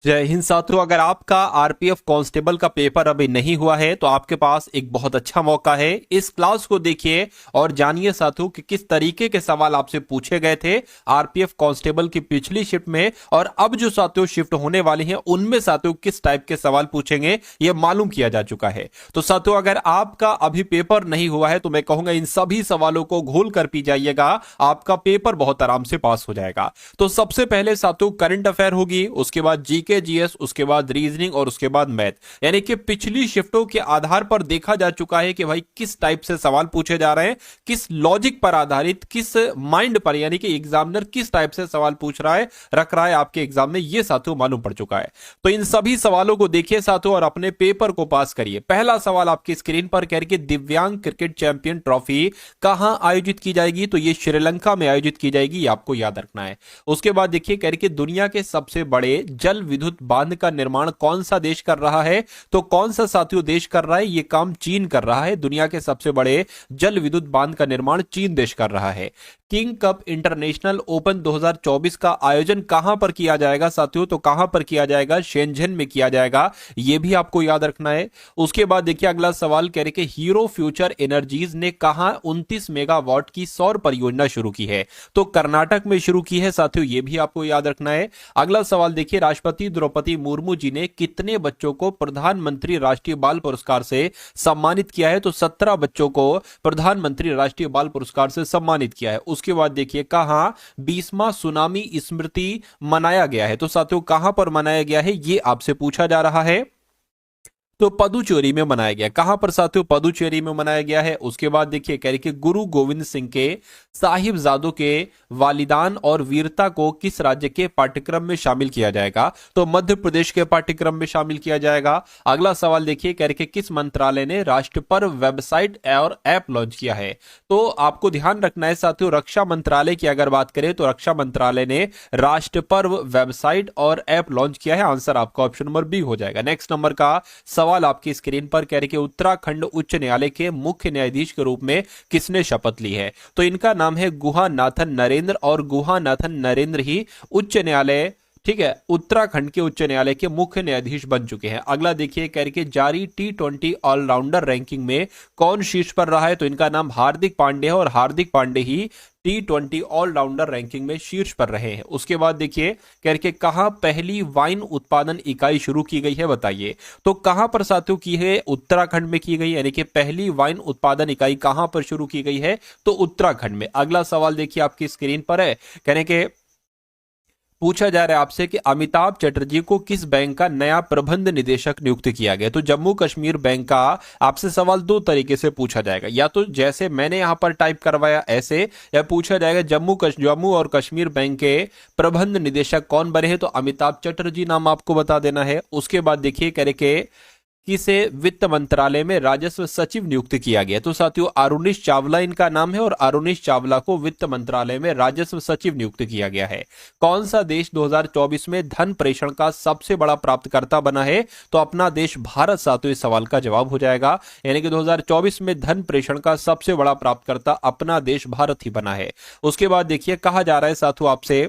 जय हिंद साथियों। अगर आपका आरपीएफ कांस्टेबल का पेपर अभी नहीं हुआ है तो आपके पास एक बहुत अच्छा मौका है। इस क्लास को देखिए और जानिए साथियों कि किस तरीके के सवाल आपसे पूछे गए थे आरपीएफ कांस्टेबल की पिछली शिफ्ट में, और अब जो साथियों शिफ्ट होने वाली हैं उनमें साथियों किस टाइप के सवाल पूछेंगे यह मालूम किया जा चुका है। तो साथियों अगर आपका अभी पेपर नहीं हुआ है तो मैं कहूंगा इन सभी सवालों को घोल कर पी जाइएगा, आपका पेपर बहुत आराम से पास हो जाएगा। तो सबसे पहले साथियों करंट अफेयर होगी, उसके बाद जीके जीएस, उसके बाद रीजनिंग और उसके बाद मैथ। यानी कि पिछली शिफ्टों के आधार पर देखा जा चुका है कि भाई किस टाइप से सवाल पूछे जा रहे हैं, किस लॉजिक पर आधारित, किस माइंड पर, यानी कि एग्जामिनर किस टाइप से सवाल पूछ रहा है, रख रहा है आपके एग्जाम में, यह साथियों मालूम पड़ चुका है। तो इन सभी सवालों को देखिए साथियों और अपने पेपर को पास करिए। पहला सवाल आपकी स्क्रीन पर कह रही कि दिव्यांग क्रिकेट चैंपियन ट्रॉफी कहां आयोजित की जाएगी, तो यह श्रीलंका में आयोजित की जाएगी, ये आपको याद रखना है। उसके बाद देखिए कह रही कि दुनिया के सबसे बड़े जल विद्युत बांध का निर्माण कौन सा देश कर रहा है, तो कौन सा साथियों देश कर रहा है, यह काम चीन कर रहा है। दुनिया के सबसे बड़े जल विद्युत बांध का निर्माण चीन देश कर रहा है। किंग कप इंटरनेशनल ओपन 2024 का आयोजन कहां पर किया जाएगा साथियों, तो कहां पर किया जाएगा, शेंझन में किया जाएगा, यह भी आपको याद रखना है। उसके बाद देखिए अगला सवाल कह रहे कि हीरो फ्यूचर एनर्जीज ने कहां 29 मेगावाट की सौर परियोजना शुरू की है, तो कर्नाटक में शुरू की है साथियों, यह भी आपको याद रखना है। अगला सवाल देखिए राष्ट्रपति द्रौपदी मुर्मू जी ने कितने बच्चों को प्रधानमंत्री राष्ट्रीय बाल पुरस्कार से सम्मानित किया है, तो 17 बच्चों को प्रधानमंत्री राष्ट्रीय बाल पुरस्कार से सम्मानित किया है। उसके बाद देखिए कहां 20वां सुनामी स्मृति मनाया गया है, तो साथियों कहां पर मनाया गया है यह आपसे पूछा जा रहा है, तो पदुचेरी में मनाया गया। कहां पर साथियों, पदुचेरी में मनाया गया है। उसके बाद देखिए कह रही कि गुरु गोविंद सिंह के साहिबजादों के वालिदान और वीरता को किस राज्य के पाठ्यक्रम में शामिल किया जाएगा, तो मध्य प्रदेश के पाठ्यक्रम में शामिल किया जाएगा। अगला सवाल देखिए कह रही कि किस मंत्रालय ने राष्ट्रपर्व वेबसाइट और ऐप लॉन्च किया है, तो आपको ध्यान रखना है साथियों रक्षा मंत्रालय की अगर बात करें तो रक्षा मंत्रालय ने राष्ट्रपर्व वेबसाइट और ऐप लॉन्च किया है। आंसर आपका ऑप्शन नंबर बी हो जाएगा। नेक्स्ट नंबर का सवाल आपकी स्क्रीन पर कह रहे कि उत्तराखंड उच्च न्यायालय के मुख्य न्यायाधीश के रूप में किसने शपथ ली है, तो इनका नाम है गुहानाथन नरेंद्र, और गुहानाथन नरेंद्र ही उच्च न्यायालय, ठीक है, उत्तराखंड के उच्च न्यायालय के मुख्य न्यायाधीश बन चुके हैं। अगला देखिए कह रहे कि जारी T20 ऑलराउंडर रैंकिंग में कौन शीर्ष पर रहा है, तो इनका नाम हार्दिक पांडे है, और हार्दिक पांडे ही T20 ऑलराउंडर रैंकिंग में शीर्ष पर रहे हैं। उसके बाद देखिए कह रहे कि कहां पहली वाइन उत्पादन इकाई शुरू की गई है, बताइए, तो कहां पर साथियों की है, उत्तराखंड में की गई, यानी कि पहली वाइन उत्पादन इकाई कहां पर शुरू की गई है, तो उत्तराखंड में। अगला सवाल देखिए आपकी स्क्रीन पर है, कहने के पूछा जा रहा है आपसे कि अमिताभ चटर्जी को किस बैंक का नया प्रबंध निदेशक नियुक्त किया गया, तो जम्मू कश्मीर बैंक का आपसे सवाल दो तरीके से पूछा जाएगा, या तो जैसे मैंने यहां पर टाइप करवाया ऐसे, या पूछा जाएगा जम्मू और कश्मीर बैंक के प्रबंध निदेशक कौन बने हैं, तो अमिताभ चटर्जी नाम आपको बता देना है। उसके बाद देखिए कह रहे कि किसे वित्त मंत्रालय में राजस्व सचिव नियुक्त किया गया, तो साथियों अरुणेश चावला इनका नाम है, और अरुणेश चावला को वित्त मंत्रालय में राजस्व सचिव नियुक्त किया गया है। कौन सा देश 2024 में धन प्रेषण का सबसे बड़ा प्राप्तकर्ता बना है, तो अपना देश भारत साथियों इस सवाल का जवाब हो जाएगा, यानी कि 2024 में धन प्रेषण का सबसे बड़ा प्राप्तकर्ता अपना देश भारत ही बना है। उसके बाद देखिए कहा जा रहा है साथियों आपसे,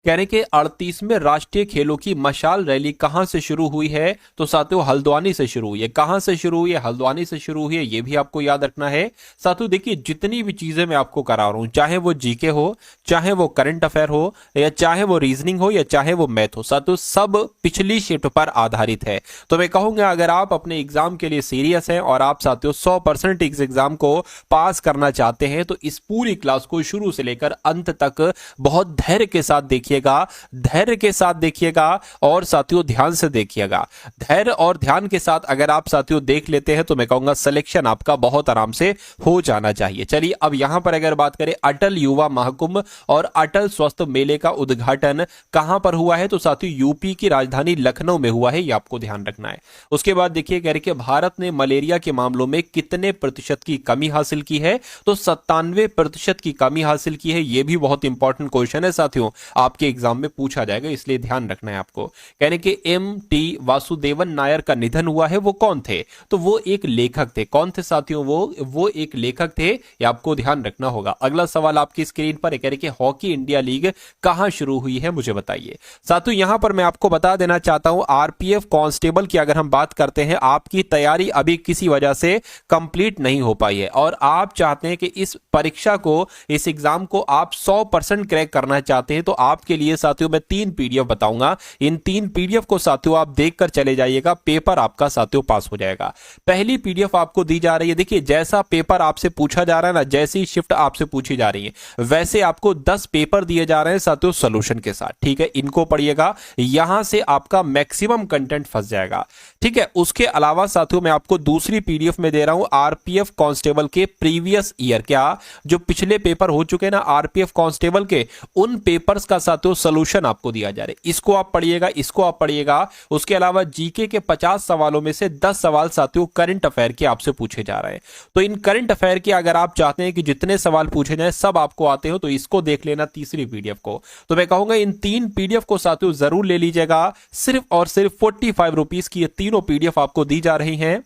कह रहे कि 38वें राष्ट्रीय खेलों की मशाल रैली कहां से शुरू हुई है, तो साथियों हल्द्वानी से शुरू हुई है। कहां से शुरू हुई है, हल्द्वानी से शुरू हुई है, यह भी आपको याद रखना है। साथियों देखिए जितनी भी चीजें मैं आपको करा रहा हूं, चाहे वो जीके हो, चाहे वो करंट अफेयर हो, या चाहे वो रीजनिंग हो, या चाहे वो मैथ हो, साथियों सब पिछली शिफ्ट पर आधारित है। तो मैं कहूंगा अगर आप अपने एग्जाम के लिए सीरियस हैं और आप साथियों 100% इस एग्जाम को पास करना चाहते हैं, तो इस पूरी क्लास को शुरू से लेकर अंत तक बहुत धैर्य के साथ देखिए, धैर्य के साथ देखिएगा, और साथियों ध्यान से देखिएगा। धैर्य और ध्यान के साथ अगर आप साथियों देख लेते हैं तो मैं कहूंगा सिलेक्शन आपका बहुत आराम से हो जाना चाहिए। चलिए अब यहां पर अगर बात करें अटल युवा महाकुंभ और अटल स्वस्थ मेले का उद्घाटन कहां पर हुआ है, तो साथियों यूपी की राजधानी लखनऊ में हुआ है, यह आपको ध्यान रखना है। उसके बाद देखिए कह रहे कि भारत ने मलेरिया के मामलों में कितने प्रतिशत की कमी हासिल की है, तो 97% की कमी हासिल की है। यह भी बहुत इंपॉर्टेंट क्वेश्चन है साथियों, आपके आपके एग्जाम में पूछा जाएगा, इसलिए ध्यान रखना है आपको। कहने के M.T. वासुदेवन नायर का निधन हुआ है, वो कौन थे? तो वो एक लेखक थे। कौन थे साथियों? वो एक लेखक थे, ये आपको ध्यान रखना होगा। अगला सवाल आपकी स्क्रीन पर कह रहे कि हॉकी इंडिया लीग कहां शुरू हुई है, मुझे बताइए। साथियों यहां पर मैं आपको बता देना चाहता हूं, आरपीएफ कांस्टेबल की अगर हम बात करते हैं, आपकी तैयारी अभी किसी वजह से कंप्लीट नहीं हो पाई है और आप चाहते हैं कि इस परीक्षा को, इस एग्जाम को आप 100% क्रैक करना चाहते हैं, तो आपके लिए साथियों मैं 3 पीडीएफ बताऊंगा। इन 3 पीडीएफ को साथियों आप देखकर चले जाइएगा, पेपर आपका साथियों पास हो जाएगा। पहली पीडीएफ आपको दी जा रही है, देखिए जैसा पेपर आपसे पूछा जा रहा है ना, जैसी शिफ्ट आपसे पूछी जा रही है वैसे आपको 10 पेपर दिए जा रहे हैं साथियों सॉल्यूशन के साथ, ठीक है। इनको पढ़िएगा, यहां से आपका मैक्सिमम कंटेंट फंस जाएगा, ठीक है। उसके अलावा साथियों मैं आपको दूसरी पीडीएफ में दे रहा हूं आरपीएफ कांस्टेबल के प्रीवियस ईयर, क्या जो पिछले पेपर हो चुके हैं ना आरपीएफ कांस्टेबल के, उन पेपर्स का साथियों सॉल्यूशन आपको दिया जा रहा है। इसको आप पढ़िएगा, इसको आप पढ़िएगा। उसके अलावा जीके के 50 सवालों में से 10 सवाल साथियों करंट अफेयर के आपसे पूछे जा रहे हैं। तो इन करंट अफेयर के अगर आप चाहते हैं कि जितने सवाल पूछे जाए सब आपको आते हो, तो इसको देख लेना तीसरी पीडीएफ को। तो मैं कहूंगा इन 3 पीडीएफ को साथियों जरूर ले लीजिएगा। सिर्फ और सिर्फ 45 रुपीज की ये तीनों पीडीएफ आपको दी जा रही हैं।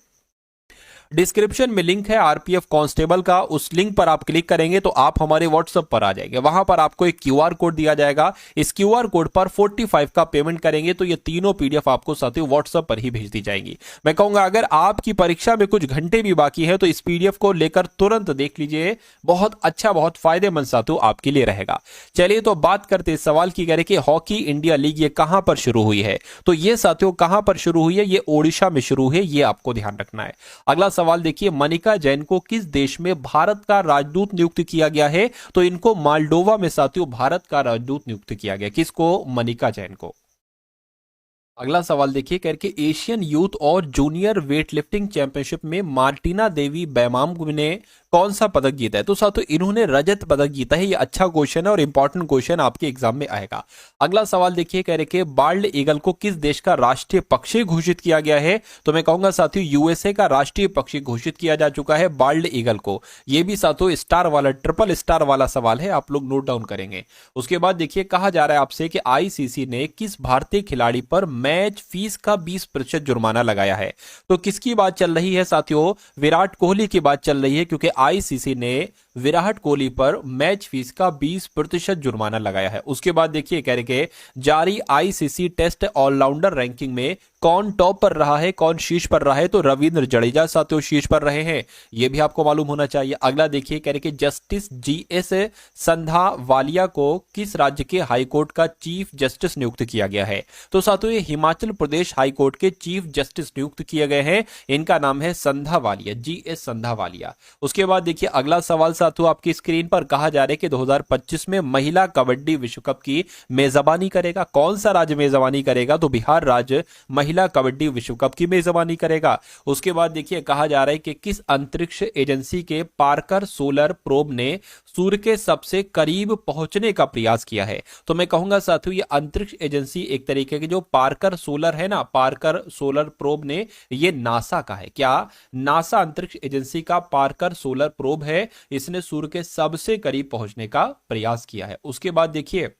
डिस्क्रिप्शन में लिंक है आरपीएफ कांस्टेबल का, उस लिंक पर आप क्लिक करेंगे तो आप हमारे व्हाट्सएप पर आ जाएंगे। वहां पर आपको एक क्यूआर कोड दिया जाएगा, इस क्यूआर कोड पर 45 का पेमेंट करेंगे तो ये तीनों पीडीएफ आपको साथियों व्हाट्सएप पर ही भेज दी जाएंगी। मैं कहूंगा अगर आपकी परीक्षा में कुछ घंटे भी बाकी है तो इस पीडीएफ को लेकर तुरंत देख लीजिए, बहुत अच्छा, बहुत फायदेमंद साथियों आपके लिए रहेगा। चलिए तो बात करते इस सवाल की, कह रहे कि हॉकी इंडिया लीग ये कहां पर शुरू हुई है? तो ये साथियों कहां पर शुरू हुई है? ये ओडिशा में शुरू है, ये आपको ध्यान रखना है। अगला सवाल देखिए, मनिका जैन को किस देश में भारत का राजदूत नियुक्त किया गया है? तो इनको मालडोवा में साथियों भारत का राजदूत नियुक्त किया गया। किसको? मनिका जैन को। अगला सवाल देखिए, करके एशियन यूथ और जूनियर वेट लिफ्टिंग चैंपियनशिप में मार्टिना देवी बैमाम ने कौन सा पदक जीता है? तो साथियों इन्होंने रजत पदक जीता है। ये अच्छा क्वेश्चन है और इंपॉर्टेंट क्वेश्चन आपके एग्जाम में आएगा। अगला सवाल देखिए, कह रहे कि बाल्ड ईगल को किस देश का राष्ट्रीय पक्षी घोषित किया गया है? तो मैं कहूंगा साथियों यूएसए का राष्ट्रीय पक्षी घोषित किया जा चुका है बाल्ड ईगल को। यह भी साथियों स्टार वाला, ट्रिपल स्टार वाला सवाल है, आप लोग नोट डाउन करेंगे। उसके बाद देखिए, कहा जा रहा है आपसे कि आईसीसी ने किस भारतीय खिलाड़ी पर मैच फीस का 20% जुर्माना लगाया है? तो किसकी बात चल रही है साथियों? विराट कोहली की बात चल रही है, क्योंकि आईसीसी ने विराट कोहली पर मैच फीस का 20% जुर्माना लगाया है। उसके बाद देखिए, कह रहे कि जारी आईसीसी टेस्ट ऑलराउंडर रैंकिंग में कौन टॉप पर रहा है, कौन शीर्ष पर रहा है? तो रविंद्र जडेजा साथियों शीर्ष पर रहे हैं, यह भी आपको मालूम होना चाहिए। अगला देखिए, कह रहे कि जस्टिस जीएस संधावालिया को किस राज्य के हाईकोर्ट का चीफ जस्टिस नियुक्त किया गया है? तो साथियों ये हिमाचल प्रदेश हाईकोर्ट के चीफ जस्टिस नियुक्त किए गए हैं, इनका नाम है संधावालिया, जीएस संधावालिया। उसके बाद देखिए अगला सवाल साथियों आपकी स्क्रीन पर, कहा जा रहा है कि 2025 में महिला कबड्डी विश्व कप की मेजबानी करेगा। कौन सा राज्य मेजबानी करेगा? तो बिहार राज्य महिला कबड्डी विश्व कप की मेजबानी करेगा। उसके बाद देखिए, कहा जा रहा है कि किस अंतरिक्ष एजेंसी के पार्कर सोलर प्रोब ने सूर्य के सबसे करीब पहुंचने का प्रयास किया है? तो मैं कहूंगा साथियों ये अंतरिक्ष एजेंसी एक तरीके की जो पार्कर सोलर है ना, पार्कर सोलर प्रोब ने, ये नासा का है। क्या? नासा अंतरिक्ष एजेंसी का पार्कर सोलर प्रोब है, इसने सूर्य के सबसे करीब पहुंचने का प्रयास किया है। उसके बाद देखिए,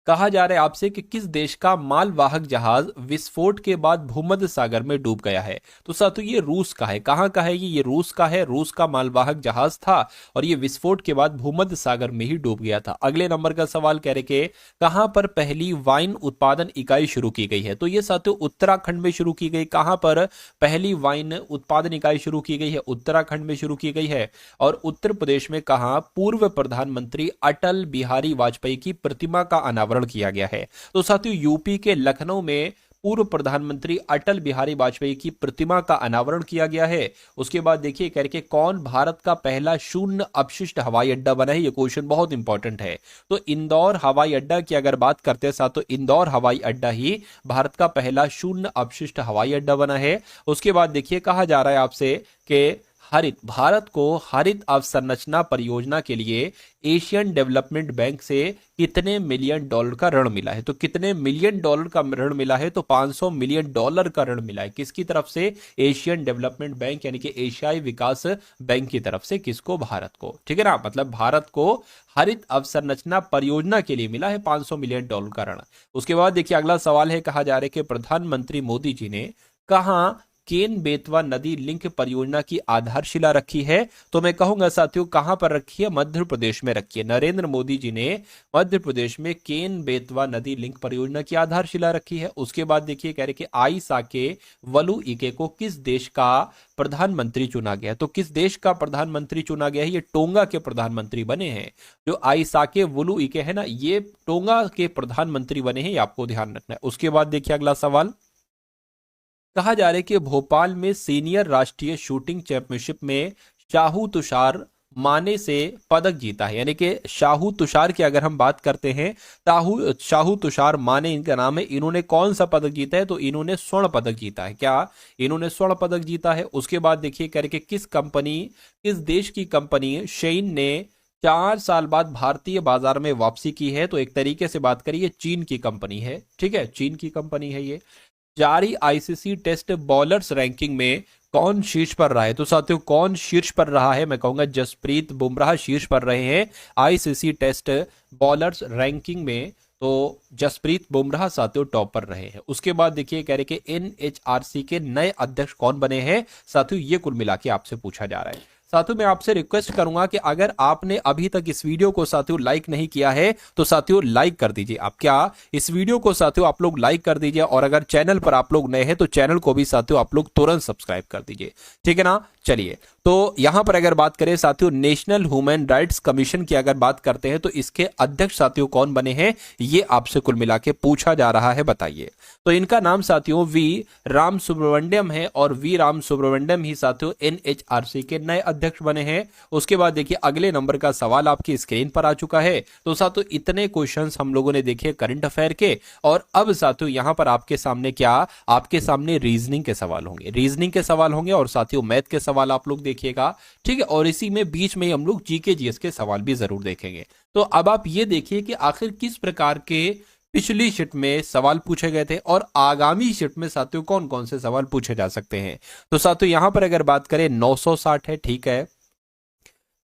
कहा जा रहा है आपसे कि किस देश का मालवाहक जहाज विस्फोट के बाद भूमध्य सागर में डूब गया है? तो साथियों ये रूस का है। कहां का है ये रूस का है। रूस का मालवाहक जहाज था और ये विस्फोट के बाद भूमध्य सागर में ही डूब गया था। अगले नंबर का सवाल कह रहे कि कहां पर पहली वाइन उत्पादन इकाई शुरू की गई है? तो ये साथियों उत्तराखंड में शुरू की गई। कहां पर पहली वाइन उत्पादन इकाई शुरू की गई है? उत्तराखंड में शुरू की गई है। और उत्तर प्रदेश में कहां पूर्व प्रधानमंत्री अटल बिहारी वाजपेयी की प्रतिमा का अनावरण किया गया है? तो साथियों यूपी के लखनऊ में पूर्व प्रधानमंत्री अटल बिहारी वाजपेयी की प्रतिमा का अनावरण किया गया है। उसके बाद देखिए, कह के कौन भारत का पहला शून्य अपशिष्ट हवाई अड्डा बना है? ये क्वेश्चन बहुत इंपॉर्टेंट है। तो इंदौर हवाई अड्डा की अगर बात करते हैं साथ, तो इंदौर हवाई अड्डा ही भारत का पहला शून्य अपशिष्ट हवाई अड्डा बना है। उसके बाद देखिए, कहा जा रहा है आपसे कि भारत को हरित अवसंरचना परियोजना के लिए एशियन डेवलपमेंट बैंक से कितने मिलियन डॉलर का ऋण मिला है? तो कितने मिलियन डॉलर का ऋण मिला है? तो 500 मिलियन डॉलर का ऋण मिला है। किसकी तरफ से? एशियन डेवलपमेंट बैंक यानी कि एशियाई विकास बैंक की तरफ से। किसको? भारत को। ठीक है ना, मतलब भारत को हरित अवसंरचना परियोजना के लिए मिला है 500 मिलियन डॉलर का ऋण। उसके बाद देखिए अगला सवाल है, कहा जा रहा है कि प्रधानमंत्री मोदी जी ने कहां केन बेतवा नदी लिंक परियोजना की आधारशिला रखी है? तो मैं कहूंगा साथियों कहां पर रखी है? मध्य प्रदेश में रखी है। नरेंद्र मोदी जी ने मध्य प्रदेश में केन बेतवा नदी लिंक परियोजना की आधारशिला रखी है। उसके बाद देखिए कह रहे कि आई साके वलु इके को किस देश का प्रधानमंत्री चुना गया? तो किस देश का प्रधानमंत्री चुना गया है? ये टोंगा के प्रधानमंत्री बने हैं। जो आई साके वलु इके है ना, ये टोंगा के प्रधानमंत्री बने हैं, ये आपको ध्यान रखना है। उसके बाद देखिए अगला सवाल, कहा जा रहा है कि भोपाल में सीनियर राष्ट्रीय शूटिंग चैंपियनशिप में शाहू तुषार माने से पदक जीता है। यानी कि शाहू तुषार की अगर हम बात करते हैं, शाहू तुषार माने इनका नाम है, इन्होंने कौन सा पदक जीता है? तो इन्होंने स्वर्ण पदक जीता है। क्या? इन्होंने स्वर्ण पदक जीता है। उसके बाद देखिए करके किस देश की कंपनी शेइन ने 4 साल बाद भारतीय बाजार में वापसी की है? तो एक तरीके से बात करिए चीन की कंपनी है। ठीक है, चीन की कंपनी है ये। जारी आईसीसी टेस्ट बॉलर्स रैंकिंग में कौन शीर्ष पर रहा है? तो साथियों कौन शीर्ष पर रहा है? मैं कहूंगा जसप्रीत बुमराह शीर्ष पर रहे हैं आईसीसी टेस्ट बॉलर्स रैंकिंग में। तो जसप्रीत बुमराह साथियों टॉप पर रहे हैं। उसके बाद देखिए कह रहे कि एनएचआरसी के नए अध्यक्ष कौन बने हैं? साथियों ये कुल मिला के आपसे पूछा जा रहा है। साथियों मैं आपसे रिक्वेस्ट करूंगा कि अगर आपने अभी तक इस वीडियो को साथियों लाइक नहीं किया है तो साथियों लाइक कर दीजिए। आप क्या इस वीडियो को साथियों आप लोग लाइक कर दीजिए, और अगर चैनल पर आप लोग नए हैं तो चैनल को भी साथियों आप लोग तुरंत सब्सक्राइब कर दीजिए। ठीक है ना। चलिए, तो यहां पर अगर बात करें साथियों नेशनल ह्यूमन राइट्स कमीशन की अगर बात करते हैं तो इसके अध्यक्ष साथियों कौन बने हैं? ये आपसे कुल मिला के पूछा जा रहा है, बताइए। तो इनका नाम साथियों वी राम सुब्रमण्यम है, और वी राम सुब्रमण्यम ही साथियों एनएचआरसी के नए अध्यक्ष बने हैं। उसके बाद देखिए अगले नंबर का सवाल आपकी स्क्रीन पर आ चुका है। तो साथियों इतने क्वेश्चंस हम लोगों ने देखे करंट अफेयर के, और अब साथियों यहां पर आपके सामने क्या? आपके सामने रीजनिंग के सवाल होंगे, रीजनिंग के सवाल होंगे, और साथियों मैथ के सवाल आप लोग देखिएगा। ठीक है, और इसी में बीच में हम लोग जीके जीएस के सवाल भी जरूर देखेंगे। तो अब आप ये देखिए कि आखिर किस प्रकार के पिछली शिफ्ट में सवाल पूछे गए थे और आगामी शिफ्ट में साथियों कौन कौन से सवाल पूछे जा सकते हैं। तो साथियों यहां पर अगर बात करें 960 है, ठीक है,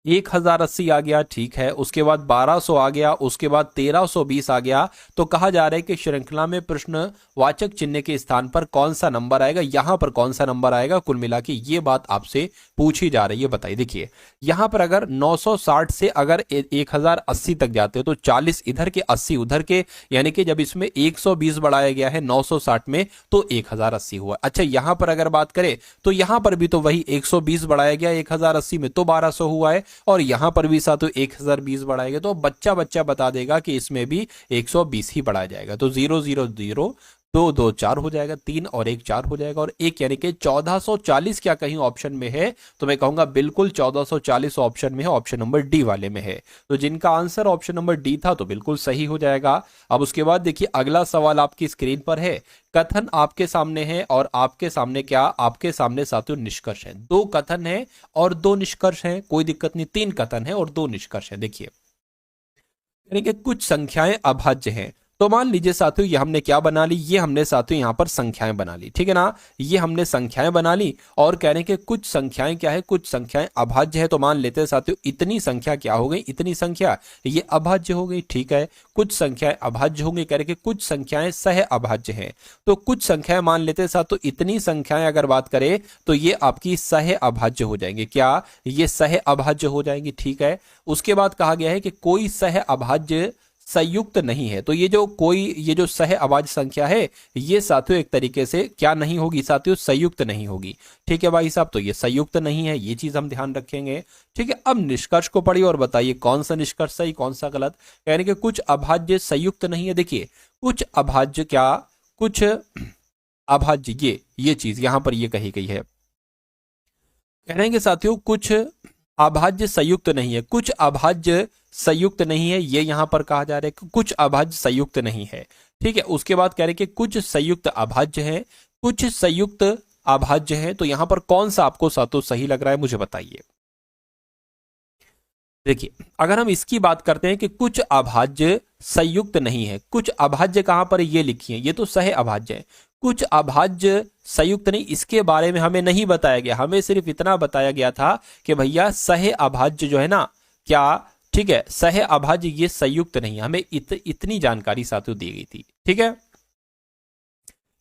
1080 आ गया, ठीक है, उसके बाद 1200 आ गया, उसके बाद 1320 आ गया। तो कहा जा रहा है कि श्रृंखला में प्रश्नवाचक चिन्ह के स्थान पर कौन सा नंबर आएगा? यहां पर कौन सा नंबर आएगा? कुल मिला के ये बात आपसे पूछी जा रही है, बताइए। देखिए यहां पर अगर 960 से अगर 1080 तक जाते हो तो 40 इधर के 80 उधर के, यानी कि जब इसमें 120 बढ़ाया गया है 960 में तो 1080 हुआ। अच्छा, यहां पर अगर बात करें तो यहां पर भी तो वही 120 बढ़ाया गया 1080 में तो 1200 हुआ है, और यहां पर भी साथ 1020 बढ़ाएगा तो बच्चा बता देगा कि इसमें भी 120 ही बढ़ाया जाएगा। तो 0 0 0 2 2 4 हो जाएगा, 3 और 1 4 हो जाएगा, और 1 यानी कि 1440 क्या कहीं ऑप्शन में है? तो मैं कहूंगा बिल्कुल 1440 ऑप्शन में है, ऑप्शन नंबर डी वाले में है। तो जिनका आंसर ऑप्शन नंबर डी था तो बिल्कुल सही हो जाएगा। अब उसके बाद देखिए अगला सवाल आपकी स्क्रीन पर है, कथन आपके सामने है, और आपके सामने क्या? आपके सामने साथियों निष्कर्ष है। 2 कथन है और 2 निष्कर्ष है, कोई दिक्कत नहीं, 3 कथन है और 2 निष्कर्ष है। देखिए यानी कि कुछ संख्याएं अभाज्य हैं। तो मान लीजिए साथियों ये हमने क्या बना ली? ये हमने साथियों यहां पर संख्याएं बना ली, ठीक है ना, ये हमने संख्याएं बना ली, और कह रहे हैं कि कुछ संख्याएं क्या है? कुछ संख्याएं अभाज्य है। तो मान लेते हैं साथियों इतनी संख्या क्या हो गई? इतनी संख्या ये अभाज्य हो गई, ठीक है। कुछ संख्याएं अभाज्य होंगी, कह रहे कि कुछ संख्याएं सह अभाज्य हैं। तो कुछ संख्याएं मान लेते हैं साथियों, इतनी संख्याएं अगर बात करें तो ये आपकी सह अभाज्य हो जाएंगे। क्या? ये सह अभाज्य हो जाएंगी, ठीक है। उसके बाद कहा गया है कि कोई सह अभाज्य संयुक्त नहीं है। तो ये जो सह अभाज्य संख्या है ये साथियों एक तरीके से क्या नहीं होगी साथियों? संयुक्त नहीं होगी, ठीक है भाई साहब। तो ये संयुक्त नहीं है, ये चीज हम ध्यान रखेंगे, ठीक है। अब निष्कर्ष को पढ़िए और बताइए कौन सा निष्कर्ष सही कौन सा गलत। यानी कि कुछ अभाज्य संयुक्त नहीं है। देखिए कुछ अभाज्य क्या? कुछ अभाज्य ये चीज यहां पर ये कही गई है, कह रहे हैं कि साथियों कुछ अभाज्य संयुक्त नहीं है, कुछ अभाज्य संयुक्त नहीं है, ये यहां पर कहा जा रहा है कि कुछ अभाज्य संयुक्त नहीं है, ठीक है। उसके बाद कह रहे हैं कि कुछ संयुक्त अभाज्य है, कुछ संयुक्त अभाज्य हैं, तो यहां पर कौन सा आपको सातों सही लग रहा है मुझे बताइए। देखिए अगर हम इसकी बात करते हैं कि कुछ अभाज्य संयुक्त नहीं है, कुछ अभाज्य कहां पर ये लिखी है, ये तो सह अभाज्य है, कुछ अभाज्य संयुक्त नहीं, इसके बारे में हमें नहीं बताया गया, हमें सिर्फ इतना बताया गया था कि भैया सह अभाज्य जो है ना, क्या ठीक है, सह अभाज्य ये संयुक्त नहीं है, हमें इतनी जानकारी साथियों दी गई थी। ठीक है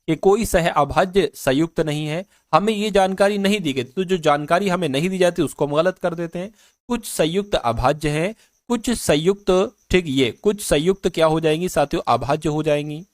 कि कोई सह अभाज्य संयुक्त नहीं है, हमें ये जानकारी नहीं दी गई, तो जो जानकारी हमें नहीं दी जाती उसको हम गलत कर देते हैं। कुछ संयुक्त अभाज्य हैं, कुछ संयुक्त, ठीक, ये कुछ संयुक्त क्या हो जाएंगी साथियों, अभाज्य हो जाएंगी।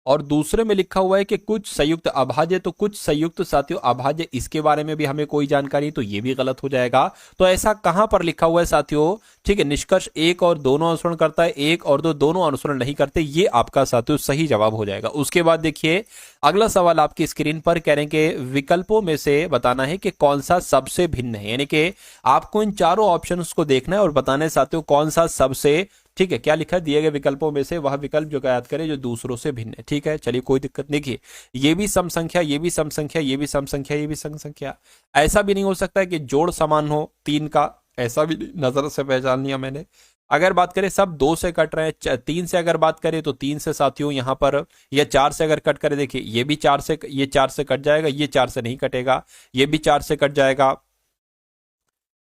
और दूसरे में लिखा हुआ है कि कुछ संयुक्त अभाज्य, तो कुछ संयुक्त साथियों अभाज्य, इसके बारे में भी हमें कोई जानकारी, तो ये भी गलत हो जाएगा। तो ऐसा कहां पर लिखा हुआ है साथियों, ठीक है, निष्कर्ष एक और दोनों अनुसरण करता है, एक और दो दोनों अनुसरण नहीं करते, ये आपका साथियों सही जवाब हो जाएगा। उसके बाद देखिए अगला सवाल आपकी स्क्रीन पर कह रहे हैं कि विकल्पों में से बताना है कि कौन सा सबसे भिन्न है, यानी कि आपको इन चारों ऑप्शन को देखना है और बताना है साथियों कौन सा सबसे, ठीक है, क्या लिखा है, दिए गए विकल्पों में से वह विकल्प जो याद करें जो दूसरों से भिन्न है। ठीक है, चलिए कोई दिक्कत नहीं। देखिए ये भी सम संख्या, ये भी सम संख्या, ये भी सम संख्या, ये भी सम संख्या, ऐसा भी नहीं हो सकता है कि जोड़ समान हो तीन का, ऐसा भी नजर से पहचान लिया मैंने। अगर बात करें सब दो से कट रहे हैं, तीन से अगर बात करें तो तीन से साथियों यहां पर, या चार से अगर कट करें, देखिए ये भी चार से, ये चार से कट जाएगा, ये चार से नहीं कटेगा, ये भी चार से कट जाएगा,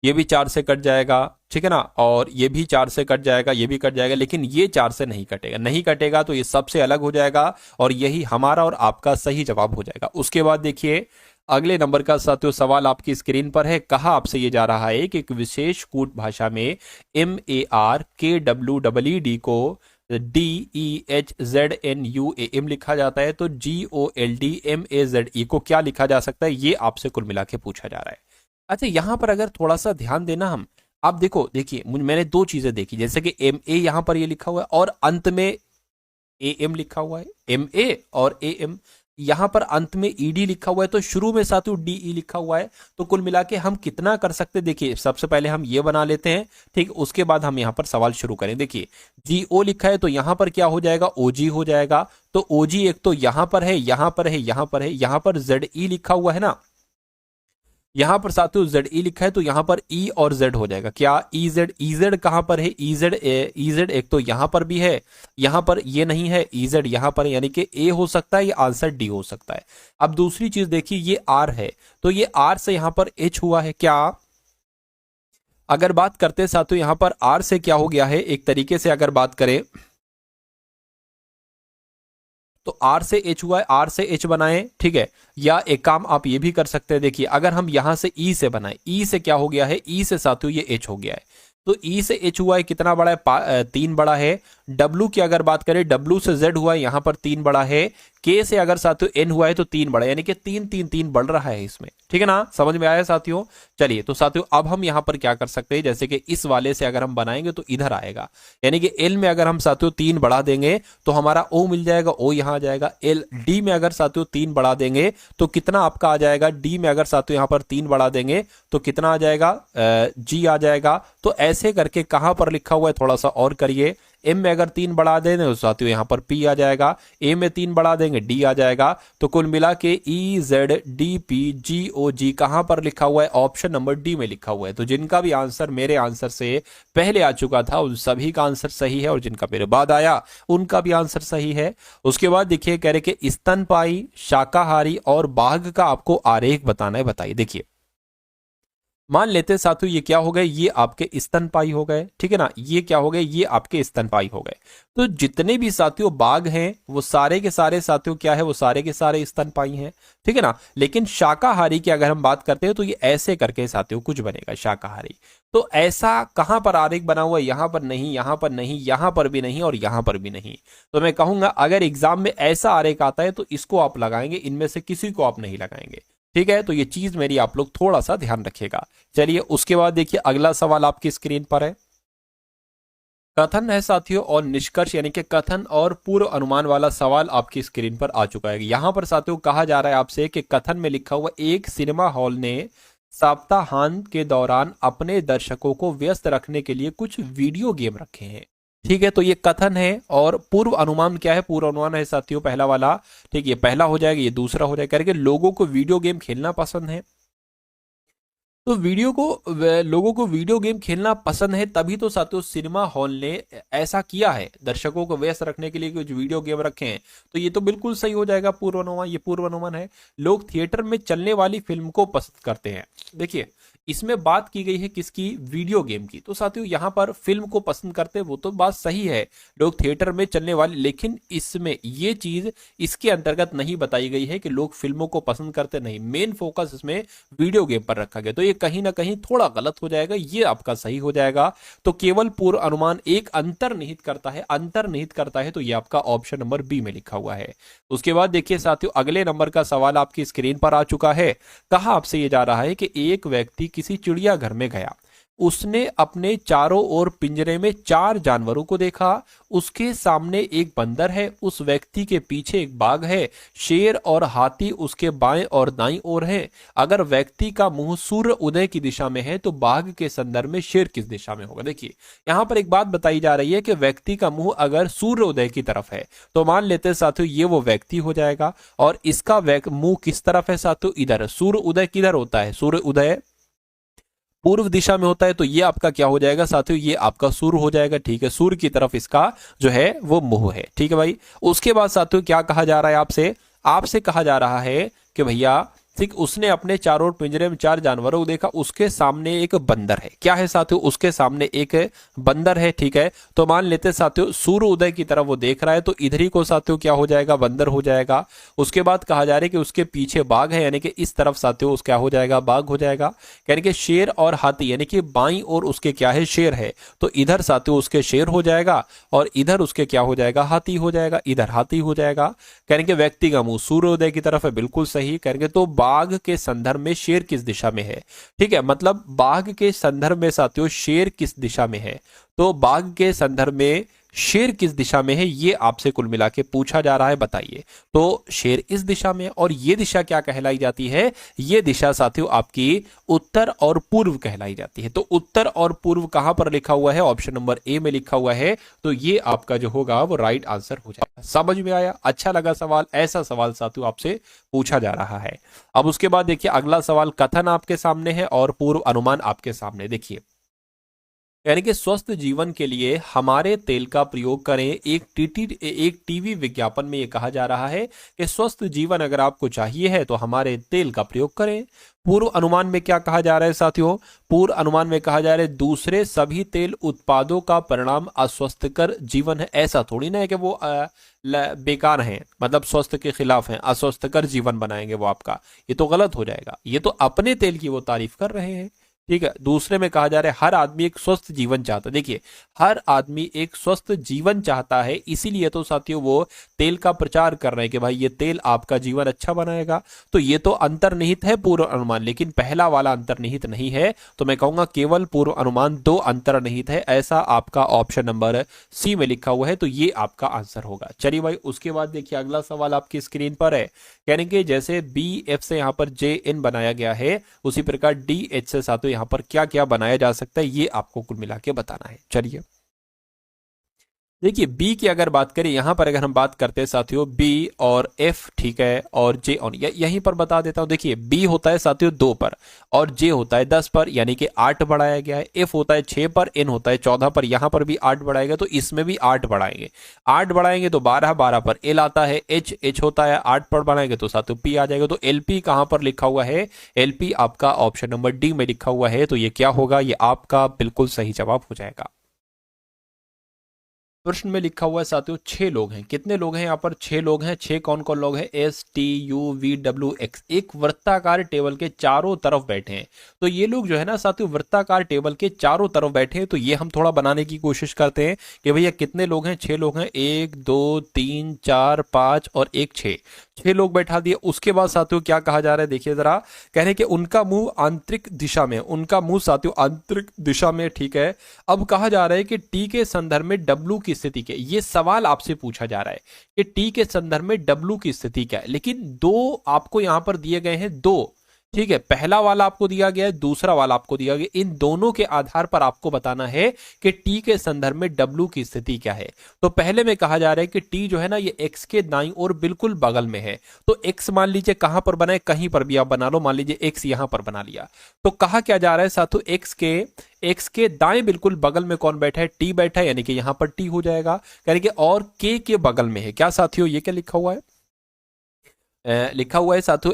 ये भी चार से कट जाएगा, ठीक है ना, और ये भी चार से कट जाएगा, ये भी कट जाएगा, लेकिन ये चार से नहीं कटेगा, नहीं कटेगा तो ये सबसे अलग हो जाएगा और यही हमारा और आपका सही जवाब हो जाएगा। उसके बाद देखिए अगले नंबर का साथियों सवाल आपकी स्क्रीन पर है। कहा आपसे ये जा रहा है कि एक विशेष कूट भाषा में MARKWEED को DEHZNUAM लिखा जाता है, तो GOLDMAZE को क्या लिखा जा सकता है, ये आपसे कुल मिला के पूछा जा रहा है। अच्छा यहां पर अगर थोड़ा सा ध्यान देना हम, आप देखो, देखिए मैंने दो चीजें देखी, जैसे कि MA यहां पर ये लिखा हुआ है और अंत में AM लिखा हुआ है, MA और AM, यहां पर अंत में ED लिखा हुआ है, तो शुरू में साथियों DE लिखा हुआ है, तो कुल मिला के हम कितना कर सकते हैं, देखिए सबसे पहले हम ये बना लेते हैं, ठीक, उसके बाद हम यहां पर सवाल शुरू करें। देखिए GO लिखा है तो यहां पर क्या हो जाएगा, OG हो जाएगा, तो OG एक तो यहां पर है, यहां पर है, यहां पर है, यहां पर ZE लिखा हुआ है ना, यहां पर साथियों ZE लिखा है तो यहां पर E और Z हो जाएगा, क्या EZ कहां पर है, EZ एक तो यहां पर भी है, यहां पर ये नहीं है, EZ यहां पर है, यानी कि A हो सकता है या आंसर D हो सकता है। अब दूसरी चीज देखिए ये R है, तो ये R से यहां पर H हुआ है क्या, अगर बात करते हैं साथियों यहां पर R से क्या हो गया है, एक तरीके से अगर बात करें तो R से H हुआ है, R से H बनाएं, ठीक है, या एक काम आप ये भी कर सकते हैं, देखिए अगर हम यहां से E से बनाएं, E से क्या हो गया है, E से साथियों ये H हो गया है, तो E से H हुआ है, कितना बड़ा है, 3 बड़ा है। W की अगर बात करें, W से Z हुआ है, यहां पर 3 बड़ा है। K से अगर साथियों N हुआ है तो 3 बड़ा है, यानी कि 3 3 3 बढ़ रहा है इसमें, ठीक है ना, समझ में आया साथियों। चलिए तो साथियों अब हम यहां पर क्या कर सकते हैं, जैसे कि इस वाले से अगर हम बनाएंगे तो इधर आएगा, यानी कि L में अगर हम साथियों 3 बढ़ा देंगे तो हमारा O मिल जाएगा, O यहां आ जाएगा। D में अगर साथियों 3 बढ़ा देंगे तो कितना आपका आ जाएगा, D में अगर साथियों यहां पर 3 बढ़ा देंगे तो कितना आ जाएगा, G आ जाएगा। तो ऐसे करके कहां पर लिखा हुआ है, थोड़ा सा और करिए, M में अगर 3 बढ़ा देंगे तो साथियों यहां पर P आ जाएगा, A में 3 बढ़ा देंगे D आ जाएगा। तो कुल मिला के EZDPGOG कहां पर लिखा हुआ है, ऑप्शन नंबर D में लिखा हुआ है। तो जिनका भी आंसर मेरे आंसर से पहले आ चुका था उन सभी का आंसर सही है, और जिनका मेरे बाद आया उनका भी आंसर सही है। उसके बाद देखिए कह रहे कि स्तनपायी, शाकाहारी और बाघ का आपको आरेख बताना है, बताइए। देखिए मान लेते हैं साथियों ये क्या हो गए, ये आपके स्तनपायी हो गए, ठीक है ना, ये क्या हो गए, ये आपके स्तनपायी हो गए। तो जितने भी साथियों बाघ हैं वो सारे के सारे साथियों क्या है, वो सारे के सारे स्तनपायी हैं, ठीक है ना। लेकिन शाकाहारी की अगर हम बात करते हैं तो ये ऐसे करके साथियों कुछ बनेगा शाकाहारी। तो ऐसा कहां पर आरेख बना हुआ है, यहां पर नहीं, यहां पर नहीं, यहां पर भी नहीं और यहां पर भी नहीं। तो मैं कहूंगा अगर एग्जाम में ऐसा आरेख आता है तो इसको आप लगाएंगे, इनमें से किसी को आप नहीं लगाएंगे, ठीक है। तो ये चीज मेरी आप लोग थोड़ा सा ध्यान रखिएगा। चलिए उसके बाद देखिए अगला सवाल आपकी स्क्रीन पर है, कथन है साथियों और निष्कर्ष, यानी कि कथन और पूर्व अनुमान वाला सवाल आपकी स्क्रीन पर आ चुका है। यहां पर साथियों कहा जा रहा है आपसे कि कथन में लिखा हुआ एक सिनेमा हॉल ने सप्ताहांत के दौरान अपने दर्शकों को व्यस्त रखने के लिए कुछ वीडियो गेम रखे हैं। ठीक है, तो ये कथन है। और पूर्व अनुमान क्या है? पूर्व अनुमान है साथियों पहला वाला। ठीक, ये पहला हो जाएगा, ये दूसरा हो जाएगा। करके लोगों को वीडियो गेम खेलना पसंद है। तो लोगों को वीडियो गेम खेलना पसंद है, तभी तो साथियों सिनेमा हॉल ने ऐसा किया है, दर्शकों को व्यस्त रखने के लिए कुछ वीडियो गेम रखे हैं। तो ये तो बिल्कुल सही हो जाएगा पूर्वानुमान, ये पूर्वानुमान है। लोग थिएटर में चलने वाली फिल्म को पसंद करते हैं। देखिए, इसमें बात की गई है किसकी? वीडियो गेम की। तो साथियों यहाँ पर फिल्म को पसंद करते हैं, वो तो बात सही है, लोग थिएटर में चलने वाली, लेकिन इसमें ये चीज इसके अंतर्गत नहीं बताई गई है कि लोग फिल्मों को पसंद करते नहीं। मेन फोकस इसमें वीडियो गेम पर रखा गया, तो ये कहीं ना कहीं थोड़ा गलत हो जाएगा, ये आपका सही हो जाएगा। तो केवल पूर्व अनुमान एक अंतर्निहित करता है, अंतर्निहित करता है, तो ये आपका ऑप्शन नंबर बी में लिखा हुआ है। उसके बाद देखिए साथियों, अगले नंबर का सवाल आपकी स्क्रीन पर आ चुका है। कहा आपसे ये जा रहा है कि एक व्यक्ति किसी चिड़ियाघर में गया, उसने अपने चारों ओर पिंजरे में 4 जानवरों को देखा। उसके सामने एक बंदर है, उस व्यक्ति के पीछे एक बाघ है, शेर और हाथी उसके बाएं और दाईं ओर है। अगर व्यक्ति का मुंह सूर्य उदय की दिशा में है तो बाघ के संदर्भ में शेर किस दिशा में होगा? देखिए, यहां पर एक बात बताई जा रही है कि व्यक्ति का मुंह अगर सूर्य उदय की तरफ है तो मान लेते हैं साथियों ये वो व्यक्ति हो जाएगा। और इसका मुंह किस तरफ है साथियों? इधर। सूर्य उदय किधर होता है? सूर्य उदय पूर्व दिशा में होता है, तो ये आपका क्या हो जाएगा साथियों? ये आपका सूर्य हो जाएगा। ठीक है, सूर्य की तरफ इसका जो है वो मुंह है। ठीक है भाई। उसके बाद साथियों क्या कहा जा रहा है आपसे? आपसे कहा जा रहा है कि भैया ठीक, उसने अपने चारों ओर पिंजरे में 4 जानवरों को देखा, उसके सामने एक बंदर है। क्या है साथियों? उसके सामने एक बंदर है। ठीक है, तो मान लेते साथियों सूर्य उदय की तरफ वो देख रहा है, तो इधर ही को साथियों क्या हो जाएगा? बंदर हो जाएगा। उसके बाद कहा जा रहा है कि उसके पीछे बाघ है, यानी कि इस तरफ साथियों उस क्या हो जाएगा? बाघ हो जाएगा। यानी कि शेर और हाथी, यानी कि बाईं ओर उसके क्या है? शेर है, तो इधर साथियों उसके शेर हो जाएगा और इधर उसके क्या हो जाएगा? हाथी हो जाएगा। इधर हाथी हो जाएगा। कहेंगे व्यक्ति का मुंह सूर्योदय की तरफ है, बिल्कुल सही। कहेंगे तो बाघ के संदर्भ में शेर किस दिशा में है? ठीक है, मतलब बाघ के संदर्भ में साथियों शेर किस दिशा में है? तो बाघ के संदर्भ में शेर किस दिशा में है, ये आपसे कुल मिला के पूछा जा रहा है, बताइए। तो शेर इस दिशा में, और ये दिशा क्या कहलाई जाती है? ये दिशा साथियों आपकी उत्तर और पूर्व कहलाई जाती है। तो उत्तर और पूर्व कहां पर लिखा हुआ है? ऑप्शन नंबर ए में लिखा हुआ है। तो ये आपका जो होगा वो राइट आंसर हो जाएगा। समझ में आया? अच्छा लगा सवाल? ऐसा सवाल साथियों आपसे पूछा जा रहा है। अब उसके बाद देखिए अगला सवाल, कथन आपके सामने है और पूर्व अनुमान आपके सामने। देखिए, यानी कि स्वस्थ जीवन के लिए हमारे तेल का प्रयोग करें। एक टीवी विज्ञापन में यह कहा जा रहा है कि स्वस्थ जीवन अगर आपको चाहिए है तो हमारे तेल का प्रयोग करें। पूर्व अनुमान में क्या कहा जा रहा है साथियों? पूर्व अनुमान में कहा जा रहा है दूसरे सभी तेल उत्पादों का परिणाम अस्वस्थकर जीवन है। ऐसा थोड़ी ना है कि वो बेकार हैं, मतलब स्वस्थ के खिलाफ हैं, अस्वस्थकर जीवन बनाएंगे वो आपका, ये तो गलत हो जाएगा। ये तो अपने तेल की वो तारीफ कर रहे हैं। ठीक है, दूसरे में कहा जा रहा है हर आदमी एक स्वस्थ जीवन चाहता है। देखिए, हर आदमी एक स्वस्थ जीवन चाहता है, इसीलिए तो साथियों वो तेल का प्रचार कर रहे हैं कि भाई ये तेल आपका जीवन अच्छा बनाएगा। तो ये तो अंतर्निहित है पूर्व अनुमान, लेकिन पहला वाला अंतर्निहित नहीं है। तो मैं कहूंगा केवल पूर्व अनुमान 2 अंतर्निहित है, ऐसा आपका ऑप्शन नंबर सी में लिखा हुआ है। तो ये आपका आंसर होगा। चलिए भाई, उसके बाद देखिए अगला सवाल आपकी स्क्रीन पर है। कहने के जैसे बी एफ से यहाँ पर जे एन बनाया गया है, उसी प्रकार डी एच से साथियों यहाँ पर क्या क्या बनाया जा सकता है, ये आपको कुल मिला के बताना है। चलिए देखिए, बी की अगर बात करें, यहां पर अगर हम बात करते हैं साथियों बी और एफ, ठीक है, और जे ऑन, यहीं पर बता देता हूं। देखिए, बी होता है साथियों 2 पर और जे होता है 10 पर, यानी कि 8 बढ़ाया गया है। एफ होता है 6 पर, एन होता है 14 पर, यहां पर भी 8 बढ़ाएगा, तो इसमें भी 8 बढ़ाएंगे। 8 बढ़ाएंगे तो 12 पर एल आता है। एच होता है 8 पर बढ़ाएंगे तो साथियों पी आ जाएगा। तो एलपी कहां पर लिखा हुआ है? एलपी आपका ऑप्शन नंबर डी में लिखा हुआ है। तो ये क्या होगा? ये आपका बिल्कुल सही जवाब हो जाएगा। प्रश्न में लिखा हुआ है साथियों 6 लोग हैं। कितने लोग हैं यहाँ पर? 6 लोग हैं। 6 कौन कौन लोग हैं? S T U V W x, एक वृत्ताकार टेबल के चारों तरफ बैठे हैं। तो ये लोग जो है ना साथियों वृत्ताकार टेबल के चारों तरफ बैठे हैं। तो ये हम थोड़ा बनाने की कोशिश करते हैं कि भैया कितने लोग हैं? 6 लोग हैं। 1 2 3 4 5 और 1 6, 6 लोग बैठा दिए। उसके बाद साथियों क्या कहा जा रहा है? देखिए जरा, कह रहे हैं कि उनका मुंह आंतरिक दिशा में, उनका मुंह साथियों आंतरिक दिशा में, ठीक है। अब कहा जा रहा है कि टी के संदर्भ में डब्ल्यू की स्थिति क्या है? ये सवाल आपसे पूछा जा रहा है कि टी के संदर्भ में डब्ल्यू की स्थिति क्या है, लेकिन 2 आपको यहां पर दिए गए हैं। 2 ठीक है, पहला वाला आपको दिया गया है, दूसरा वाला आपको दिया गया, इन दोनों के आधार पर आपको बताना है कि टी के संदर्भ में डब्ल्यू की स्थिति क्या है। तो पहले में कहा जा रहा है कि टी जो है ना ये एक्स के दाईं ओर बिल्कुल बगल में है। तो एक्स मान लीजिए कहां पर बना है, कहीं पर भी आप बना लो, मान लीजिए एक्स यहां पर बना लिया। तो कहा क्या जा रहा है साथियों, एक्स के दाएं बिल्कुल बगल में कौन बैठा है, टी बैठा है, यानी कि यहां पर टी हो जाएगा, यानी कि और के बगल में है क्या साथियों, ये क्या लिखा हुआ है, लिखा हुआ है साथियों,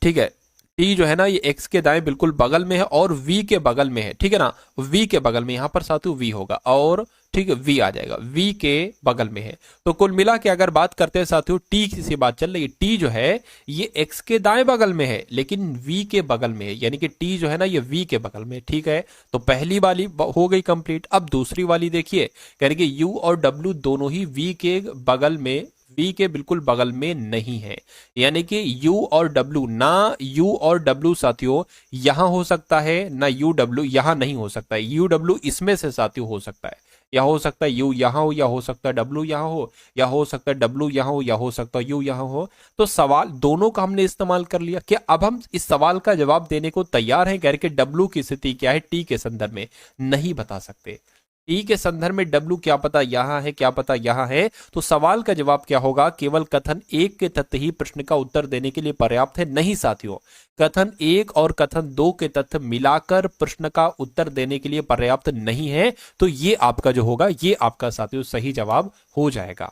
ठीक है, टी जो है ना ये एक्स के दाएं बिल्कुल बगल में है और वी के बगल में है, ठीक है ना, वी के बगल में, यहां पर साथियों वी होगा और ठीक है वी आ जाएगा, वी के बगल में है। तो कुल मिला के अगर बात करते हैं साथियों, टी से बात चल रही है, टी जो है ये एक्स के दाएं बगल में है लेकिन वी के बगल में है, यानी कि टी जो है ना ये वी के बगल में, ठीक है। तो पहली वाली हो गई कंप्लीट। अब दूसरी वाली देखिए, यानी कि यू और डब्ल्यू दोनों ही वी के बगल में, वी के बिल्कुल बगल में नहीं है, यानी कि U और W, ना U और W साथियों यहां हो सकता है, ना U W यहां नहीं हो सकता है। U W इसमें से साथियों हो सकता है, या हो सकता है U यहां हो, या हो सकता है W यहां हो, या हो सकता है W यहां हो, या हो सकता है U यहां हो। तो सवाल दोनों का हमने इस्तेमाल कर लिया। क्या अब हम इस सवाल का जवाब देने को तैयार हैं, कह रहे कि W की स्थिति क्या है टी के संदर्भ में, नहीं बता सकते। टी के संदर्भ में डब्ल्यू क्या पता यहां है, क्या पता यहां है। तो सवाल का जवाब क्या होगा, केवल कथन एक के तथ्य ही प्रश्न का उत्तर देने के लिए पर्याप्त है, नहीं साथियों, कथन एक और कथन दो के तथ्य मिलाकर प्रश्न का उत्तर देने के लिए पर्याप्त नहीं है। तो ये आपका जो होगा, ये आपका साथियों सही जवाब हो जाएगा।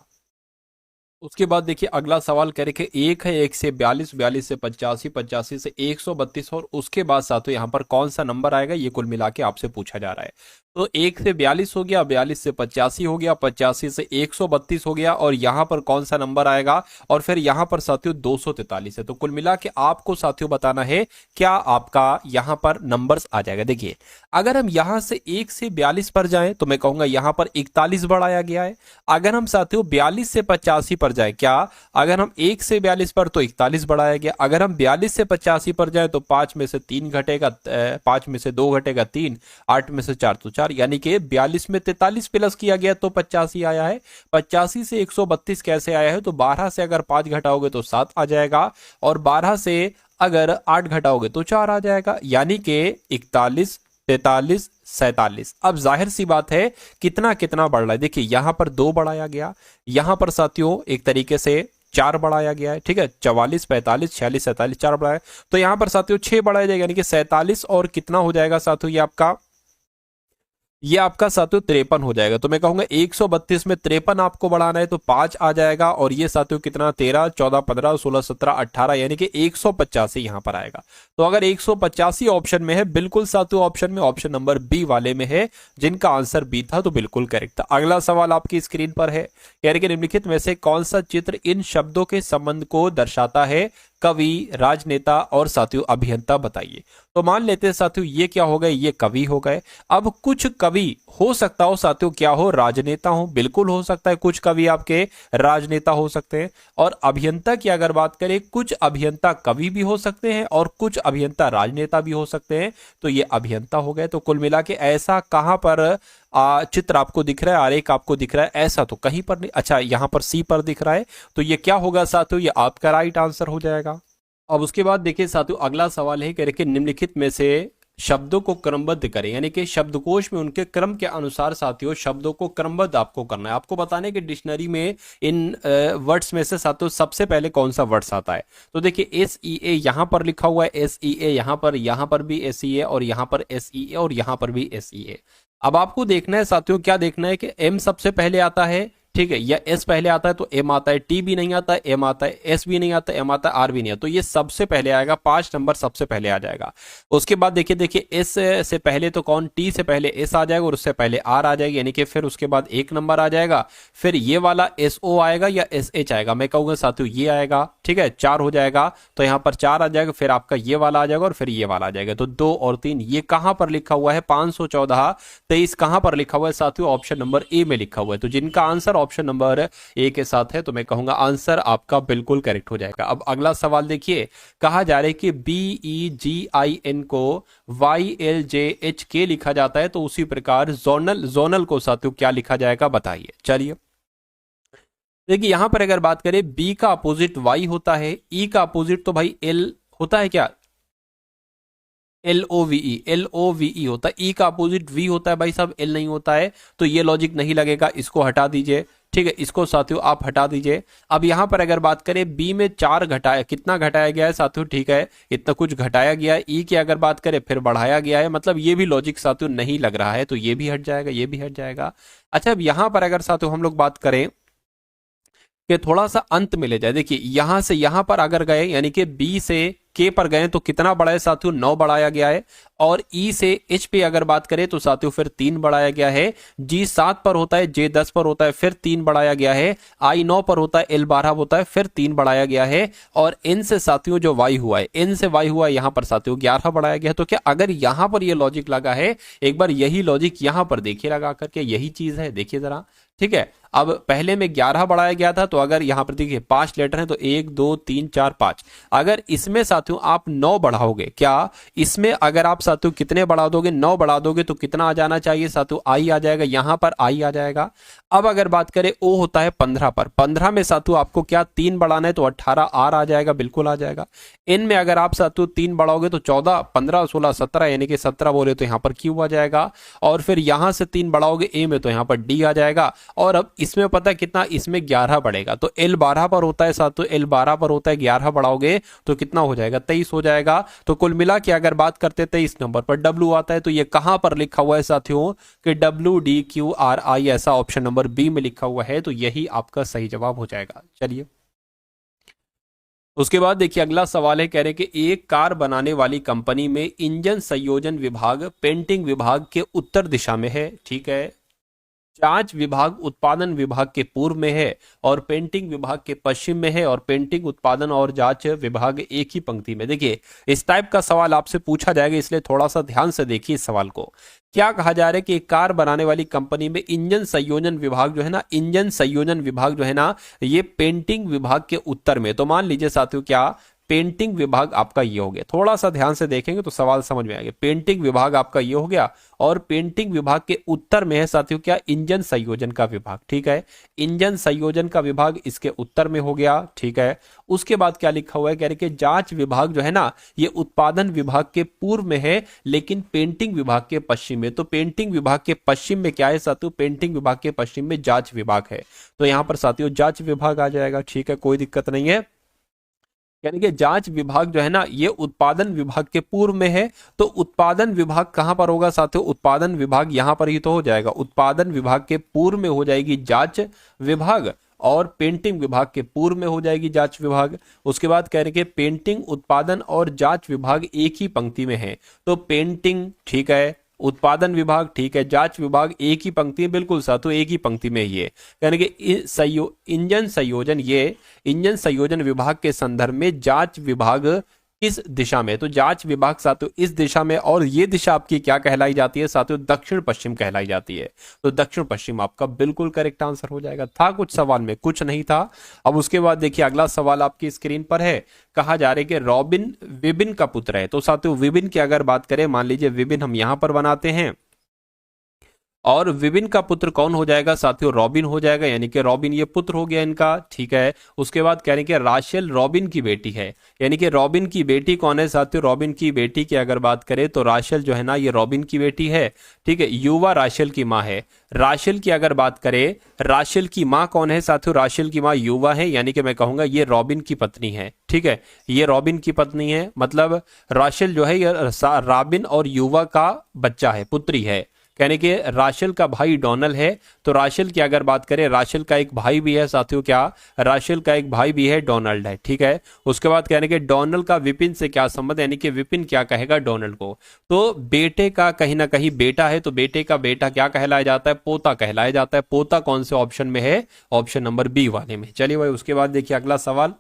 उसके बाद देखिए अगला सवाल कह रहे कि एक है 1 से 42, 42 से 85, 85 से 132 और उसके बाद साथियों यहाँ पर कौन सा नंबर आएगा, ये कुल मिला के आपसे पूछा जा रहा है। तो 1 से 42 हो गया, 42 से 85 हो गया, 85 से 132 हो गया, और यहां पर कौन सा नंबर आएगा, और फिर यहां पर साथियों 243 है। तो कुल मिला के आपको साथियों बताना है क्या आपका यहां पर नंबर्स आ जाएगा। देखिए अगर हम यहां से 1 से 42 पर जाएं तो मैं कहूंगा यहां पर 41 बढ़ाया गया है। अगर हम साथियों 42 से 85 पर जाए, क्या अगर हम 1 से 42 पर तो 41 बढ़ाया गया, अगर हम 42 से 85 पर जाए तो 5 में से 3 घटेगा, 5 में से 2 घटेगा 3, 8 में से 4 तो 4, यानी कि 42 में 43 प्लस किया गया तो 85 आया है। 85 से 132 कैसे आया है, तो 12 से अगर 5 घटाओगे तो 7 आ जाएगा, और 12 से अगर 8 घटाओगे तो 4 आ जाएगा, यानी कि 41, 43, 47। अब जाहिर सी बात है कितना कितना बढ़ रहा है, देखिए यहां पर 2 बढ़ाया गया, यहां पर साथियों एक तरीके से 4 बढ़ाया गया है, ठीक है, 44, 45, 46, 47, 4 बढ़ाया, तो यहां पर साथियों 6 बढ़ाया जाएगा, यानी कि 47 और कितना हो जाएगा साथियों ये आपका साथियों 53 हो जाएगा। तो मैं कहूंगा 132 में 53 आपको बढ़ाना है तो 5 आ जाएगा, और ये साथियों कितना 13, 14, 15, 16, 17, 18, यानी कि 185 यहां पर आएगा। तो अगर 185 ऑप्शन में है, बिल्कुल साथियों ऑप्शन में ऑप्शन नंबर बी वाले में है, जिनका आंसर बी था, तो बिल्कुल करेक्ट था। अगला सवाल आपकी स्क्रीन पर है, कह रहे कि निम्नलिखित में से कौन सा चित्र इन शब्दों के संबंध को दर्शाता है, कवि, राजनेता और साथियों अभियंता, बताइए। तो मान लेते हैं साथियों ये क्या हो गए, ये कवि हो गए। अब कुछ कवि हो सकता हो साथियों क्या हो, राजनेता हो, बिल्कुल हो सकता है, कुछ कवि आपके राजनेता हो सकते हैं। और अभियंता की अगर बात करें, कुछ अभियंता कवि भी हो सकते हैं और कुछ अभियंता राजनेता भी हो सकते हैं, तो ये अभियंता हो गए। तो कुल मिला के ऐसा कहां पर चित्र आपको दिख रहा है, आरेख आपको दिख रहा है, ऐसा तो कहीं पर नहीं। अच्छा यहां पर सी पर दिख रहा है, तो ये क्या होगा साथियों, ये आपका राइट आंसर हो जाएगा। अब उसके बाद देखिए साथियों अगला सवाल है कि निम्नलिखित में से शब्दों को क्रमबद्ध करें, यानी कि शब्दकोश में उनके क्रम के अनुसार साथियों शब्दों को क्रमबद्ध आपको करना है। आपको बताने कि डिक्शनरी में इन वर्ड्स में से साथियों सबसे पहले कौन सा वर्ड्स आता है। तो देखिए SEA यहां पर लिखा हुआ है, SEA यहां पर भी SEA, और यहां पर SEA, और यहां पर भी SEA। अब आपको देखना है साथियों, क्या देखना है कि M सबसे पहले आता है, ठीक है, या S पहले आता है तो M आता है, T भी नहीं आता M आता है, S भी नहीं आता M आता है, R भी नहीं आता, तो ये सबसे पहले आएगा, 5 नंबर सबसे पहले आ जाएगा। उसके बाद देखिए S से पहले तो कौन, T से पहले S आ जाएगा और उससे पहले R आ जाएगी, यानी कि फिर उसके बाद 1 नंबर आ जाएगा, फिर ये वाला SO आएगा या SH आएगा, मैं कहूंगा साथियों ये आएगा, ठीक है, 4 हो जाएगा, तो यहाँ पर 4 आ जाएगा, फिर आपका ये वाला आ जाएगा और फिर ये वाला आ जाएगा। तो 2 और 3 ये कहां पर लिखा हुआ है, 514, 23 कहां पर लिखा हुआ है साथियों, ऑप्शन नंबर ए में लिखा हुआ है। तो जिनका आंसर ऑप्शन नंबर ए के साथ है, तो मैं कहूंगा आंसर आपका बिल्कुल करेक्ट हो जाएगा। अब अगला सवाल देखिए, कहा जा रहा है कि BEGIN को YLJHK लिखा जाता है, तो उसी प्रकार जोनल को साथियों क्या लिखा जाएगा, बताइए। चलिए देखिए यहां पर अगर बात करें, बी का अपोजिट वाई होता है, ई का अपोजिट तो भाई एल होता है क्या, LOVE होता है, ई का अपोजिट वी होता है भाई साहब, एल नहीं होता है, तो ये लॉजिक नहीं लगेगा, इसको हटा दीजिए। ठीक है, इसको साथियों आप हटा दीजिए। अब यहां पर अगर बात करें बी में 4 घटाया, कितना घटाया गया है साथियों, ठीक है इतना कुछ घटाया गया है। ई की अगर बात करें फिर बढ़ाया गया है, मतलब ये भी लॉजिक साथियों नहीं लग रहा है, तो ये भी हट जाएगा, ये भी हट जाएगा। अच्छा, अब यहां पर अगर साथियों हम लोग बात करें कि थोड़ा सा अंत में ले जाए, देखिए यहां से यहां पर अगर गए, यानी कि बी से के पर गए तो कितना बढ़ाया साथियों, 9 बढ़ाया गया है। और ई से एच पे अगर बात करें तो साथियों फिर 3 बढ़ाया गया है। जी 7 पर होता है, जे 10 पर होता है, फिर 3 बढ़ाया गया है। आई 9 पर होता है, एल 12 होता है, फिर 3 बढ़ाया गया है। और एन से साथियों जो वाई हुआ है, एन से वाई हुआ है, यहां पर साथियों 11 बढ़ाया गया है। तो क्या अगर यहां पर ये लॉजिक लगा है, एक बार यही लॉजिक यहां पर देखिए लगा करके, यही चीज है, देखिए जरा। ठीक है, अब पहले में 11 बढ़ाया गया था, तो अगर यहां पर देखिए 5 लेटर हैं तो 1 2 3 4 5, अगर इसमें साथियों आप 9 बढ़ाओगे, क्या इसमें अगर आप साथियों कितने बढ़ा दोगे, 9 बढ़ा दोगे तो कितना आ जाना चाहिए साथियों, आई आ जाएगा, यहां पर आई आ जाएगा। अब अगर बात करें ओ होता है 15 पर, 15 में साथियों आपको क्या 3 बढ़ाना है, तो 18 आर आ जाएगा, बिल्कुल आ जाएगा। इन में अगर आप साथियों 3 बढ़ाओगे तो 14 15 16 17, यानी कि 17 बोले तो यहां पर क्यू आ जाएगा। और फिर यहां से 3 बढ़ाओगे ए में तो यहां पर डी आ जाएगा। और अब इसमें पता है कितना, इसमें 11 बढ़ेगा, तो एल 12 पर होता है साथियों, एल 12 पर होता है, 11 बढ़ाओगे तो कितना हो जाएगा, 23 हो जाएगा। तो कुल मिला के अगर बात करते 23 नंबर पर डब्ल्यू आता है, तो ये कहां पर लिखा हुआ है साथियों कि WDQRI, ऐसा ऑप्शन नंबर बी में लिखा हुआ है, तो यही आपका सही जवाब हो जाएगा। चलिए उसके बाद देखिए अगला सवाल है, कह रहे कि एक कार बनाने वाली कंपनी में इंजन संयोजन विभाग पेंटिंग विभाग के उत्तर दिशा में है। ठीक है, जांच विभाग उत्पादन विभाग के पूर्व में है, और पेंटिंग विभाग के पश्चिम में है, और पेंटिंग उत्पादन और जांच विभाग एक ही पंक्ति में। देखिए इस टाइप का सवाल आपसे पूछा जाएगा, इसलिए थोड़ा सा ध्यान से देखिए इस सवाल को। क्या कहा जा रहा है कि एक कार बनाने वाली कंपनी में इंजन संयोजन विभाग जो है ना, इंजन संयोजन विभाग जो है ना, ये पेंटिंग विभाग के उत्तर में। तो मान लीजिए साथियों क्या पेंटिंग विभाग आपका ये हो गया, थोड़ा सा ध्यान से देखेंगे तो सवाल समझ में आएगा। पेंटिंग विभाग आपका ये हो गया, और पेंटिंग विभाग के उत्तर में है साथियों क्या, इंजन संयोजन का विभाग। ठीक है, इंजन संयोजन का विभाग इसके उत्तर में हो गया। ठीक है, उसके बाद क्या लिखा हुआ है, कह रहे कि जांच विभाग जो है ना, ये उत्पादन विभाग के पूर्व में है, लेकिन पेंटिंग विभाग के पश्चिम में। तो पेंटिंग विभाग के पश्चिम में क्या है साथियों, पेंटिंग विभाग के पश्चिम में जांच विभाग है, तो यहां पर साथियों जांच विभाग आ जाएगा। ठीक है, कोई दिक्कत नहीं है। यानी कि जांच विभाग जो है ना, ये उत्पादन विभाग के पूर्व में है, तो उत्पादन विभाग कहां पर होगा साथियों, उत्पादन विभाग यहां पर ही तो हो जाएगा। उत्पादन विभाग के पूर्व में हो जाएगी जांच विभाग, और पेंटिंग विभाग के पूर्व में हो जाएगी जांच विभाग। उसके बाद कह रहे कि पेंटिंग उत्पादन और जांच विभाग एक ही पंक्ति में है, तो पेंटिंग ठीक है, उत्पादन विभाग ठीक है, जांच विभाग एक ही पंक्ति में, बिल्कुल साथियों एक ही पंक्ति में ही है। यानी कि इंजन संयोजन, ये इंजन संयोजन विभाग के संदर्भ में जांच विभाग किस दिशा में, तो जांच विभाग साथियों इस दिशा में, और ये दिशा आपकी क्या कहलाई जाती है साथियों, दक्षिण पश्चिम कहलाई जाती है। तो दक्षिण पश्चिम आपका बिल्कुल करेक्ट आंसर हो जाएगा। था कुछ सवाल में, कुछ नहीं था। अब उसके बाद देखिए अगला सवाल आपकी स्क्रीन पर है, कहा जा रहा है कि रॉबिन विबिन का पुत्र है। तो साथियों विबिन की अगर बात करें, मान लीजिए विबिन हम यहां पर बनाते हैं, और विबिन का पुत्र कौन हो जाएगा साथियों, रॉबिन हो जाएगा, यानी कि रॉबिन ये पुत्र हो गया इनका। ठीक है, उसके बाद कह रहे हैं कि राशेल रॉबिन की बेटी है, यानी कि रॉबिन की बेटी कौन है साथियों, रॉबिन की बेटी की अगर बात करें तो राशेल जो है ना, ये रॉबिन की बेटी है। ठीक है, युवा राशेल की माँ है। राशेल की अगर बात करें, राशेल की माँ कौन है साथियों, राशेल की माँ युवा है, यानी कि मैं कहूंगा ये रॉबिन की पत्नी है। ठीक है, ये रॉबिन की पत्नी है, मतलब राशेल जो है ये रॉबिन और युवा का बच्चा है, पुत्री है। कहने के राशेल का भाई डोनल है, तो राशेल की अगर बात करें, राशेल का एक भाई भी है साथियों, क्या राशेल का एक भाई भी है, डोनाल्ड है। ठीक है, उसके बाद कहने के डोनल का विपिन से क्या संबंध, यानी कि विपिन क्या कहेगा डोनल्ड को, तो बेटे का कहीं ना कहीं बेटा है, तो बेटे का बेटा क्या कहलाया जाता है, पोता कहलाया जाता है। पोता कौन से ऑप्शन में है, ऑप्शन नंबर बी वाले में। चलिए भाई उसके बाद देखिए अगला सवाल।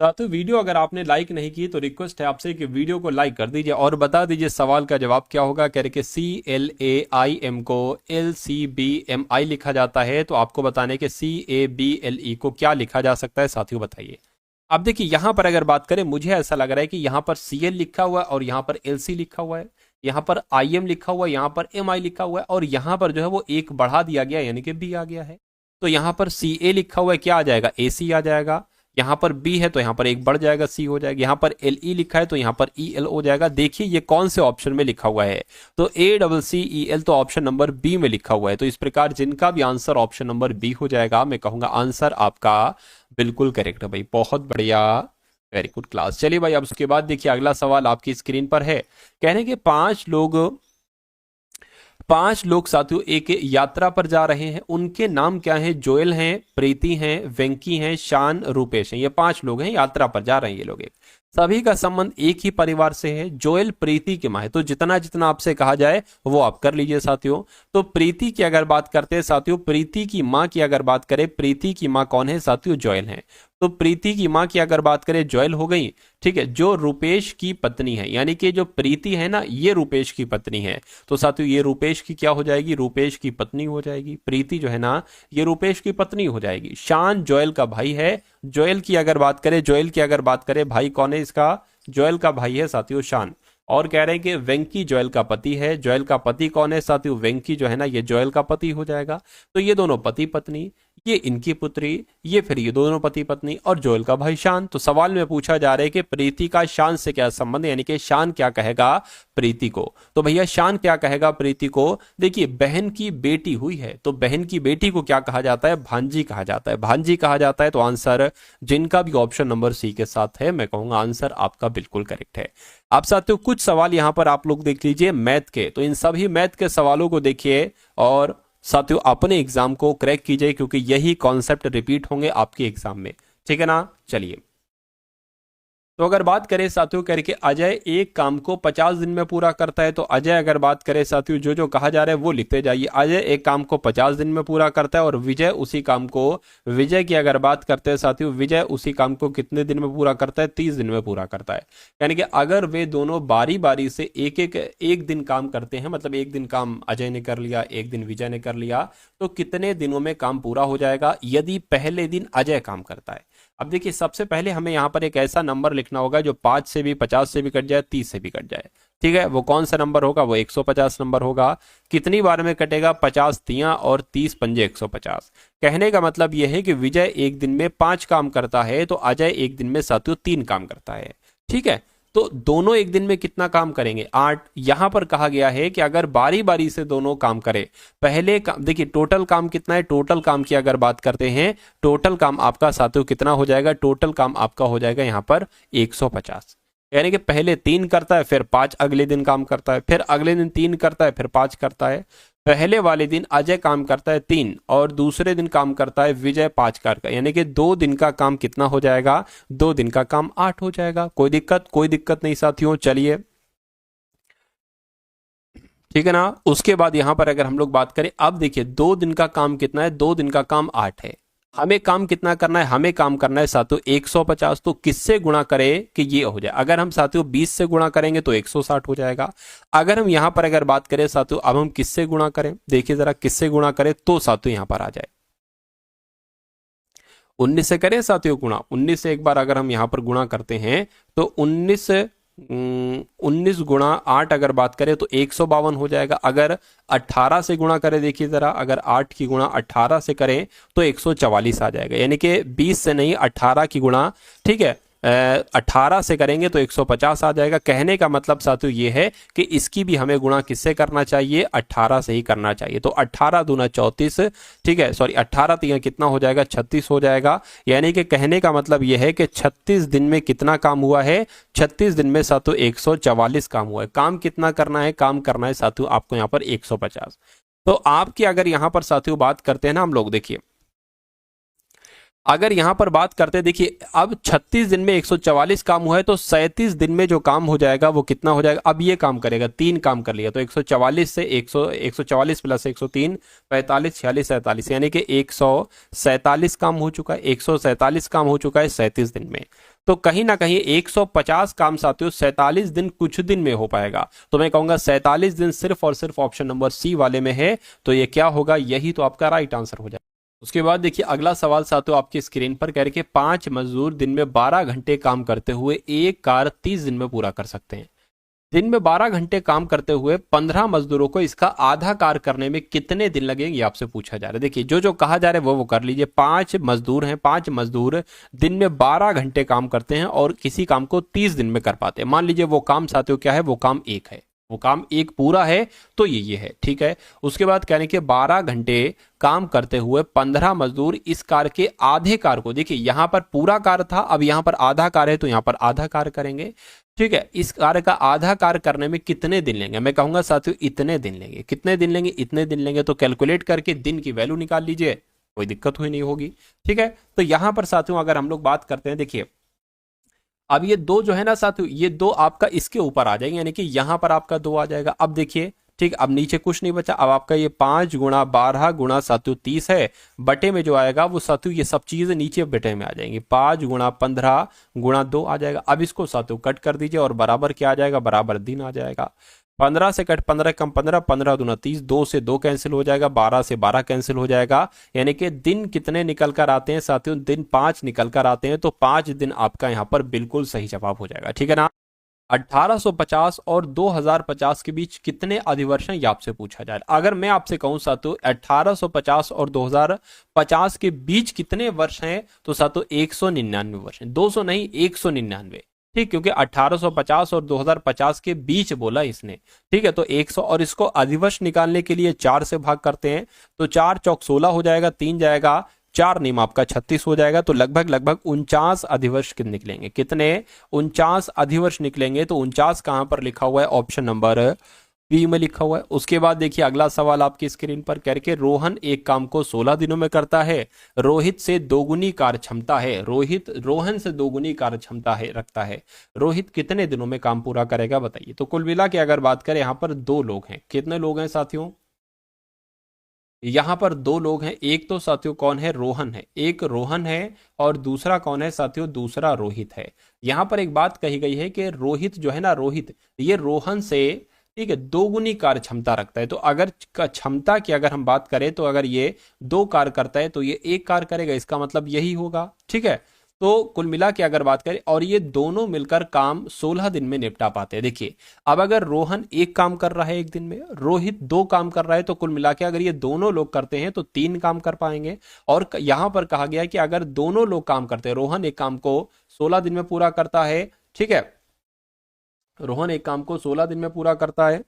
साथियों वीडियो अगर आपने लाइक नहीं की तो रिक्वेस्ट है आपसे कि वीडियो को लाइक कर दीजिए, और बता दीजिए सवाल का जवाब क्या होगा। कह रहे कि CLAIM को LCBMI लिखा जाता है, तो आपको बताने के CABLE को क्या लिखा जा सकता है साथियों, बताइए। अब देखिए यहां पर अगर बात करें, मुझे ऐसा लग रहा है कि यहां पर CL लिखा हुआ है, और यहां पर LC लिखा हुआ है, यहां पर IM लिखा हुआ है, यहां पर MI लिखा हुआ है, और यहां पर जो है वो एक बढ़ा दिया गया, यानी कि B आ गया है। तो यहां पर CA लिखा हुआ है, क्या आ जाएगा, AC आ जाएगा। यहाँ पर बी है तो यहाँ पर एक बढ़ जाएगा, सी हो जाएगा, यहाँ पर एल ई लिखा है तो यहाँ पर ई एल हो जाएगा। देखिए ये कौन से ऑप्शन में लिखा हुआ है, तो A double C E L तो ऑप्शन नंबर बी में लिखा हुआ है। तो इस प्रकार जिनका भी आंसर ऑप्शन नंबर बी हो जाएगा, मैं कहूंगा आंसर आपका बिल्कुल करेक्ट है भाई, बहुत बढ़िया, वेरी गुड क्लास। चलिए भाई अब उसके बाद देखिए अगला सवाल आपकी स्क्रीन पर है। कहने के पांच लोग साथियों एक यात्रा पर जा रहे हैं, उनके नाम क्या हैं? जोएल हैं, प्रीति हैं, वेंकी हैं, शान, रूपेश हैं। ये पांच लोग हैं, यात्रा पर जा रहे हैं ये लोग। एक सभी का संबंध एक ही परिवार से है। जोएल प्रीति की मां है, तो जितना जितना आपसे कहा जाए वो आप कर लीजिए साथियों। तो प्रीति की अगर बात करते हैं साथियों, प्रीति की मां की अगर बात करें, प्रीति की मां कौन है साथियों? जोएल है। तो प्रीति की मां की अगर बात करें जोएल हो गई, ठीक है। जो रूपेश की पत्नी है, यानी कि जो प्रीति है ना, ये रूपेश की पत्नी है, तो साथियों ये रूपेश की क्या हो जाएगी? रूपेश की पत्नी हो जाएगी। प्रीति जो है ना, ये रूपेश की पत्नी हो जाएगी। शान जोएल का भाई है। जोएल की अगर बात करें, भाई कौन है इसका? जोएल का भाई है साथियों शान। और कह रहे हैं कि वेंकी जोएल का पति है। जोएल का पति कौन है साथियों? वेंकी जो है ना, ये जोएल का पति हो जाएगा। तो ये दोनों पति पत्नी, ये इनकी पुत्री, ये फिर ये दोनों पति पत्नी, और जोएल का भाई शान। तो सवाल में पूछा जा रहा है कि प्रीति का शान से क्या संबंध है, यानी कि शान क्या कहेगा प्रीति को? तो भैया शान क्या कहेगा प्रीति को? देखिए बहन की बेटी हुई है, तो बहन की बेटी को क्या कहा जाता है? भांजी कहा जाता है। भांजी कहा जाता है। तो आंसर जिनका भी ऑप्शन नंबर सी के साथ है, मैं कहूंगा आंसर आपका बिल्कुल करेक्ट है। आप साथियों कुछ सवाल यहां पर आप लोग देख लीजिए मैथ के, तो इन सभी मैथ के सवालों को देखिए और साथियों अपने एग्जाम को क्रैक कीजिए, क्योंकि यही कॉन्सेप्ट रिपीट होंगे आपके एग्जाम में, ठीक है ना। चलिए तो अगर बात करें साथियों करके अजय एक काम को 50 दिन में पूरा करता है, तो अजय अगर बात करें साथियों जो जो कहा जा रहा है वो लिखते जाइए। अजय एक काम को 50 दिन में पूरा करता है, और विजय उसी काम को, विजय की अगर बात करते हैं साथियों, विजय उसी काम को कितने दिन में पूरा करता है? 30 दिन में पूरा करता है। यानी कि अगर वे दोनों बारी बारी से एक दिन काम करते हैं, मतलब एक दिन काम अजय ने कर लिया, एक दिन विजय ने कर लिया, तो कितने दिनों में काम पूरा हो जाएगा यदि पहले दिन अजय काम करता है? अब देखिए सबसे पहले हमें यहां पर एक ऐसा नंबर लिखना होगा जो 5 से भी, 50 से भी कट जाए, 30 से भी कट जाए, ठीक है। वो कौन सा नंबर होगा? वो 150 नंबर होगा। कितनी बार में कटेगा? 50 तियां और 30 पंजे 150। कहने का मतलब यह है कि विजय एक दिन में 5 काम करता है, तो अजय एक दिन में साथियों 3 काम करता है, ठीक है। तो दोनों एक दिन में कितना काम करेंगे? 8। यहां पर कहा गया है कि अगर बारी बारी से दोनों काम करें, पहले काम देखिए टोटल काम कितना है, टोटल काम की अगर बात करते हैं, टोटल काम आपका साथियों कितना हो जाएगा? टोटल काम आपका हो जाएगा यहां पर 150। यानी कि पहले 3 करता है, फिर 5 अगले दिन काम करता है, फिर अगले दिन 3 करता है, फिर 5 करता है। पहले वाले दिन अजय काम करता है 3, और दूसरे दिन काम करता है विजय 5 करता है, यानी कि 2 दिन का काम कितना हो जाएगा? 2 दिन का काम 8 हो जाएगा। कोई दिक्कत नहीं साथियों। चलिए ठीक है ना। उसके बाद यहां पर अगर हम लोग बात करें, अब देखिए 2 दिन का काम कितना है? 2 दिन का काम 8 है। हमें काम कितना करना है? हमें काम करना है साथियों 150। तो किससे गुणा करें कि ये हो जाए? अगर हम साथियों 20 से गुणा करेंगे तो 160 हो जाएगा। अगर हम यहां पर अगर बात करें साथियों, अब हम किससे गुणा करें? देखिए जरा किससे गुणा करें तो साथियों यहां पर आ जाए 19 से करें साथियों गुणा। 19 से एक बार अगर हम यहां पर गुणा करते हैं तो 19 गुणा 8 अगर बात करें तो 152 हो जाएगा। अगर 18 से गुणा करें, देखिए जरा, अगर 8 की गुणा 18 से करें तो 144 आ जाएगा। यानी कि 20 से नहीं 18 की गुणा, ठीक है, 18 से करेंगे तो 150 आ जाएगा। कहने का मतलब साथियों ये है कि इसकी भी हमें गुणा किससे करना चाहिए? 18 से ही करना चाहिए। तो 18 दूना 34, ठीक है, सॉरी 18 तिया कितना हो जाएगा? 36 हो जाएगा। यानी कि कहने का मतलब यह है कि 36 दिन में कितना काम हुआ है? 36 दिन में साथियों 144 काम हुआ है। काम कितना करना है? काम करना है साथियों आपको यहाँ पर 150। तो आपकी अगर यहाँ पर साथियों बात करते हैं ना हम लोग, देखिए अगर यहां पर बात करते हैं, देखिए अब 36 दिन में 144 काम हुआ है, तो 37 दिन में जो काम हो जाएगा वो कितना हो जाएगा? अब ये काम करेगा, 3 काम कर लिया, तो 144 से 144 प्लस 103 45 46 47, यानी कि 147 काम हो चुका है। 147 काम हो चुका है 37 दिन में। तो कहीं ना कहीं 150 काम साथियों 47 दिन कुछ दिन में हो पाएगा। तो मैं कहूंगा 47 दिन सिर्फ और सिर्फ ऑप्शन नंबर सी वाले में है। तो ये क्या होगा? यही तो आपका राइट आंसर हो जाएगा। उसके बाद देखिए अगला सवाल साथियों आपकी स्क्रीन पर कह रहे कि 5 मजदूर दिन में 12 घंटे काम करते हुए एक कार 30 दिन में पूरा कर सकते हैं। दिन में 12 घंटे काम करते हुए 15 मजदूरों को इसका आधा कार्य करने में कितने दिन लगेंगे, ये आपसे पूछा जा रहा है। देखिए जो जो कहा जा रहा है वो कर लीजिए। 5 मजदूर हैं, 5 मजदूर दिन में 12 घंटे काम करते हैं और किसी काम को 30 दिन में कर पाते हैं। मान लीजिए वो काम साथियों क्या है, वो काम एक है, वो काम एक पूरा है, तो ये है, ठीक है। उसके बाद कहने के 12 घंटे काम करते हुए 15 मजदूर इस कार्य के आधे कार्य को, देखिए यहां पर पूरा कार्य था, अब यहां पर आधा कार्य है तो यहां पर आधा कार्य करेंगे, ठीक है। इस कार्य का आधा कार्य करने में कितने दिन लेंगे, मैं कहूंगा साथियों इतने दिन लेंगे। कितने दिन लेंगे, इतने दिन लेंगे। तो कैलकुलेट करके दिन की वैल्यू निकाल लीजिए, कोई दिक्कत हुई नहीं होगी, ठीक है। तो यहां पर साथियों अगर हम लोग बात करते हैं, देखिए अब ये दो जो है ना साथियों, ये दो आपका इसके ऊपर आ जाएंगे, यानी कि यहां पर आपका 2 आ जाएगा। अब देखिए ठीक, अब नीचे कुछ नहीं बचा। अब आपका ये 5 गुणा 12 गुणा साथियों 30 है, बटे में जो आएगा वो साथियों ये सब चीजें नीचे बटे में आ जाएंगी। 5 गुणा 15 गुणा 2 आ जाएगा। अब इसको साथियों कट कर दीजिए और बराबर क्या आ जाएगा, बराबर दिन आ जाएगा। 15 से कट 15 कम 15, 15 दूना 30, 2 से 2 कैंसिल हो जाएगा, 12 से 12 कैंसिल हो जाएगा। यानी कि दिन कितने निकल कर आते हैं साथियों, दिन 5 निकल कर आते हैं। तो 5 दिन आपका यहाँ पर बिल्कुल सही जवाब हो जाएगा, ठीक है ना। 1850 और 2050 के बीच कितने अधिवर्ष हैं, ये आपसे पूछा जाए। अगर मैं आपसे कहूं साथियों 1850 और 2050 के बीच कितने वर्ष हैं, तो साथियों 199 वर्ष हैं, 200 नहीं 199, ठीक, क्योंकि 1850 और 2050 के बीच बोला इसने, ठीक है। तो 100 और इसको अधिवर्ष निकालने के लिए 4 से भाग करते हैं, तो 4 चौक 16 हो जाएगा, 3 जाएगा, 4 नियम आपका 36 हो जाएगा। तो लगभग लगभग 49 अधिवर्ष निकलेंगे। कितने, 49 अधिवर्ष निकलेंगे। तो 49 कहां पर लिखा हुआ है, ऑप्शन नंबर बी में लिखा हुआ है। उसके बाद देखिए अगला सवाल आपकी स्क्रीन पर कह के रोहन एक काम को 16 दिनों में करता है, रोहित से दोगुनी कार्य क्षमता है। रोहन से दोगुनी कार्य क्षमता है रखता है, रोहित कितने दिनों में काम पूरा करेगा, बताइए। तो कुल मिला के अगर बात करें, यहां पर 2 लोग हैं। कितने लोग हैं साथियों, यहां पर 2 लोग हैं। एक तो साथियों कौन है, रोहन है, एक रोहन है, और दूसरा कौन है साथियों, दूसरा रोहित है। यहां पर एक बात कही गई है कि रोहित जो है ना, रोहित ये रोहन से, ठीक है, 2 गुनी कार्य क्षमता रखता है। तो अगर क्षमता की अगर हम बात करें, तो अगर ये 2 कार्य करता है तो ये 1 कार्य करेगा, इसका मतलब यही होगा, ठीक है। तो कुल मिला के अगर बात करें, और ये दोनों मिलकर काम 16 दिन में निपटा पाते हैं। देखिए अब अगर रोहन 1 काम कर रहा है एक दिन में, रोहित 2 काम कर रहा है, तो कुल मिला के अगर ये दोनों लोग करते हैं तो 3 काम कर पाएंगे। और यहां पर कहा गया है कि अगर दोनों लोग काम करते हैं, रोहन एक काम को 16 दिन में पूरा करता है, ठीक है, रोहन एक काम को 16 दिन में पूरा करता है,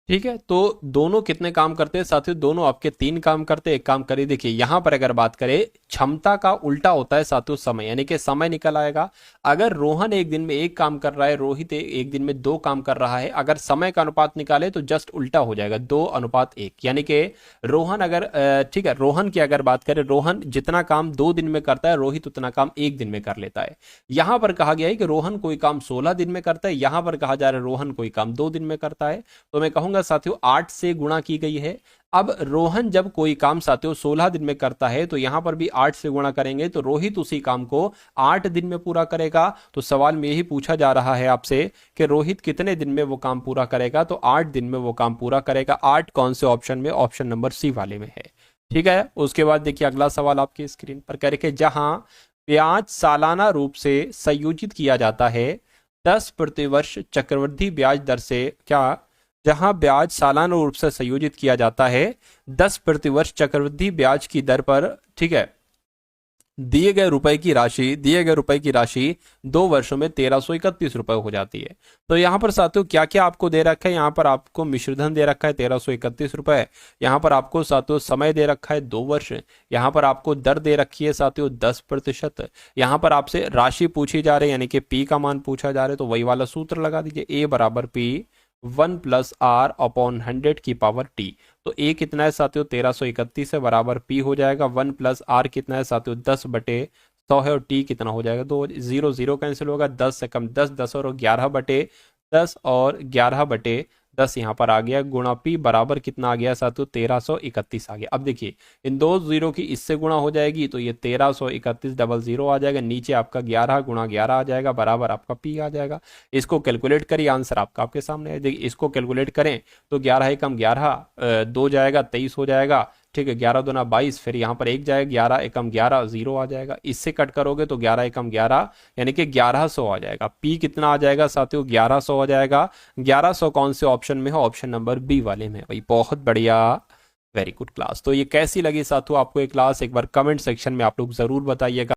ठीक है। तो दोनों कितने काम करते हैं साथियों, दोनों आपके 3 काम करते हैं, एक काम करिए। देखिए यहां पर अगर बात करें, क्षमता का उल्टा होता है साथियों समय, यानी कि समय निकल आएगा। अगर रोहन एक दिन में 1 काम कर रहा है, रोहित एक दिन में 2 काम कर रहा है, अगर समय का अनुपात निकाले तो जस्ट उल्टा हो जाएगा, 2:1, यानी कि रोहन अगर ठीक है, रोहन की अगर बात करें, रोहन जितना काम 2 दिन में करता है, रोहित उतना काम 1 दिन में कर लेता है। यहां पर कहा गया है कि रोहन कोई काम 16 दिन में करता है, यहां पर कहा जा रहा है रोहन कोई काम 2 दिन में करता है। तो मैं कहूंगा साथियों 8 से गुणा की गई है। अब रोहन जब कोई काम साथियों 16 दिन में करता है, तो यहां पर भी 8 से गुणा करेंगे, तो रोहित उसी काम को 8 दिन में पूरा करेगा। तो सवाल में यही पूछा जा रहा है आपसे कि रोहित कितने दिन में वो काम पूरा करेगा, तो 8 दिन में वो काम पूरा करेगा। 8 कौन से ऑप्शन में, ऑप्शन नंबर सी वाले में है, ठीक है। उसके बाद देखिए अगला सवाल आपकी स्क्रीन पर कह रहे, जहां ब्याज सालाना रूप से संयोजित किया जाता है 10 प्रतिवर्ष चक्रवृद्धि ब्याज दर से, क्या, जहां ब्याज सालाना रूप से संयोजित किया जाता है 10 प्रतिवर्ष चक्रवृद्धि ब्याज की दर पर, ठीक है, दिए गए रुपए की राशि 2 वर्षों में 1331 रुपए हो जाती है। तो यहां पर साथियों क्या क्या आपको दे रखा है, यहां पर आपको मिश्रधन दे रखा है 1331 रुपए, यहां पर आपको साथियों समय दे रखा है 2 वर्ष, यहां पर आपको दर दे रखी है साथियों 10%, यहां पर आपसे राशि पूछी जा रही है, यानी कि पी का मान पूछा जा रहा है। तो वही वाला सूत्र लगा दीजिए, ए बराबर पी 1+r/100 की पावर टी। तो ए कितना है साथियों 1331 है, बराबर पी हो जाएगा 1+r कितना है साथियों 10/100 है, और टी कितना हो जाएगा, 2 0 0 कैंसिल होगा, 10 से कम 10, 10 और 11/10 और 11/10 यहाँ पर आ गया, गुणा पी बराबर कितना आ गया साथियों 1331 आ गया। अब देखिए इन 2 जीरो की इससे गुणा हो जाएगी, तो ये 1331 डबल 0 आ जाएगा, नीचे आपका 11 गुणा 11 आ जाएगा, बराबर आपका पी आ जाएगा। इसको कैलकुलेट करिए, आंसर आपका आपके सामने है। देखिए इसको कैलकुलेट करें तो 11 कम 11, 2 जाएगा 23 हो जाएगा, ठीक है, 11 दूना 22, फिर यहाँ पर 1 जाएगा, 11 एकम 11, 0 आ जाएगा। इससे कट करोगे तो 11 एकम 11 यानी कि 1100 आ जाएगा। पी कितना आ जाएगा साथियों, 1100 आ जाएगा। 1100 कौन से ऑप्शन में है, ऑप्शन नंबर बी वाले में। भाई बहुत बढ़िया, वेरी गुड क्लास। तो ये कैसी लगी साथियों आपको ये क्लास, एक बार कमेंट सेक्शन में आप लोग जरूर बताइएगा।